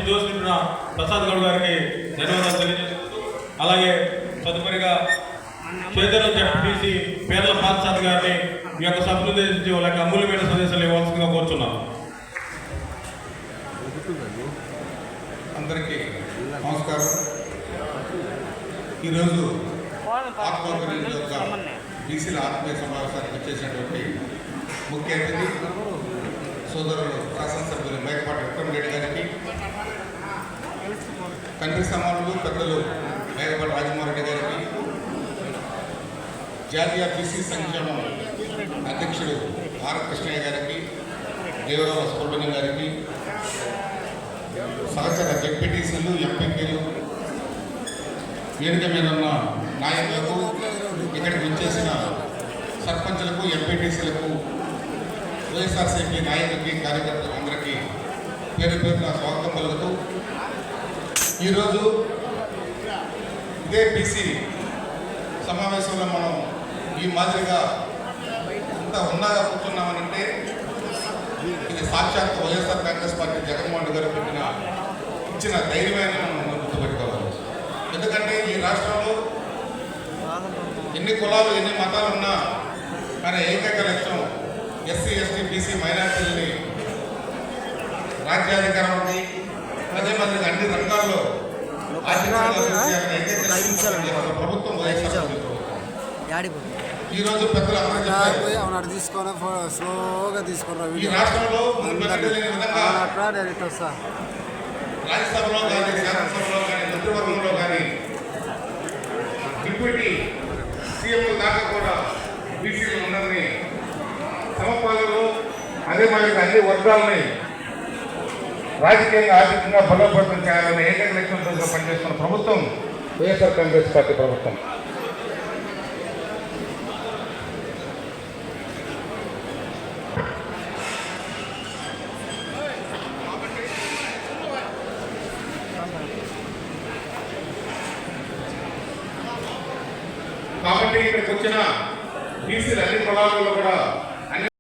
జోస్ నింపిన ప్రసాద్ గౌడ్ గారికి ధన్యవాదాలు తెలియజేస్తూ, అలాగే తదుపరిగా చేదర జడ్పీసీ పేర్ల పాత్సాద్ గారిని మీ యొక్క సభను ఉద్దేశించి వాళ్ళకి అమూల్యమైన సందేశాలు ఇవ్వాల్సిందిగా కోరుచున్నాను. అందరికీ నమస్కారం. ఈరోజు ఆత్మకూరు యొక్క బీసీల ఆత్మీయ సమావేశానికి వచ్చేసినటువంటి ముఖ్య అతిథి సోదరులు శాసనసభ్యులు మేకపాటి విక్రమరెడ్డి గారికి, తండ్రి సమానులు పెద్దలు మేకపాటి రాజమోహన్ గారికి, జాతీయ బీసీ సంక్షేమం అధ్యక్షుడు ఆర్ కృష్ణయ్య గారికి, దేవరావు సుబ్రహ్మణ్యం గారికి, సహచర జెడ్పీటీసీలు, ఎంపీపీలు, వేదిక మీద ఉన్న నాయకులకు, ఇక్కడికి వచ్చేసిన సర్పంచులకు, ఎంపీటీసీలకు, వైఎస్ఆర్సీపీ నాయకులకి, కార్యకర్తలకు అందరికీ పేరు పేరున స్వాగతం పలుకుతూ, ఈరోజు ఇదే బీసీ సమావేశంలో మనం ఈ మాదిరిగా ఇంత ఉన్నాగా కూర్చున్నామనంటే ఇది సాక్షాత్ వైఎస్ఆర్ కాంగ్రెస్ పార్టీ జగన్మోహన్ రెడ్డి గారు ఇచ్చిన ధైర్యమైన మనం గుర్తుపెట్టుకోవాలి. ఎందుకంటే ఈ రాష్ట్రంలో ఎన్ని కులాలు, ఎన్ని మతాలు ఉన్నా మన ఏకైక లక్ష్యం ఎస్సీ, ఎస్టీ, బీసీ, మైనార్టీలని రాజ్యాధికారానికి, అదే మాదిరిగా అన్ని రంగాల్లో ప్రభుత్వం వైఎస్ఆర్ ఈ రోజు పెద్దలు అందరూ చెప్పారు, తీసుకొని స్లోగా తీసుకున్నారు. ఈ రాష్ట్రంలో విధంగా రాజ్యసభలో కానీ, శాసనసభలో కానీ, మంత్రివర్గంలో కానీ డిప్యూటీ సీఎం దాకా కూడా బీసీలు ఉన్నదని సమపాలలో, అదే మాదిరిగా అన్ని వర్గాలని రాజకీయంగా, ఆర్థికంగా బలోపేతం చేయాలని ఏకైక లక్ష్యంతో పనిచేస్తున్న ప్రభుత్వం వైఎస్ఆర్ కాంగ్రెస్ పార్టీ ప్రభుత్వం. కాబట్టి ఇక్కడికి వచ్చిన బీసీలు అన్ని కులాలలో కూడా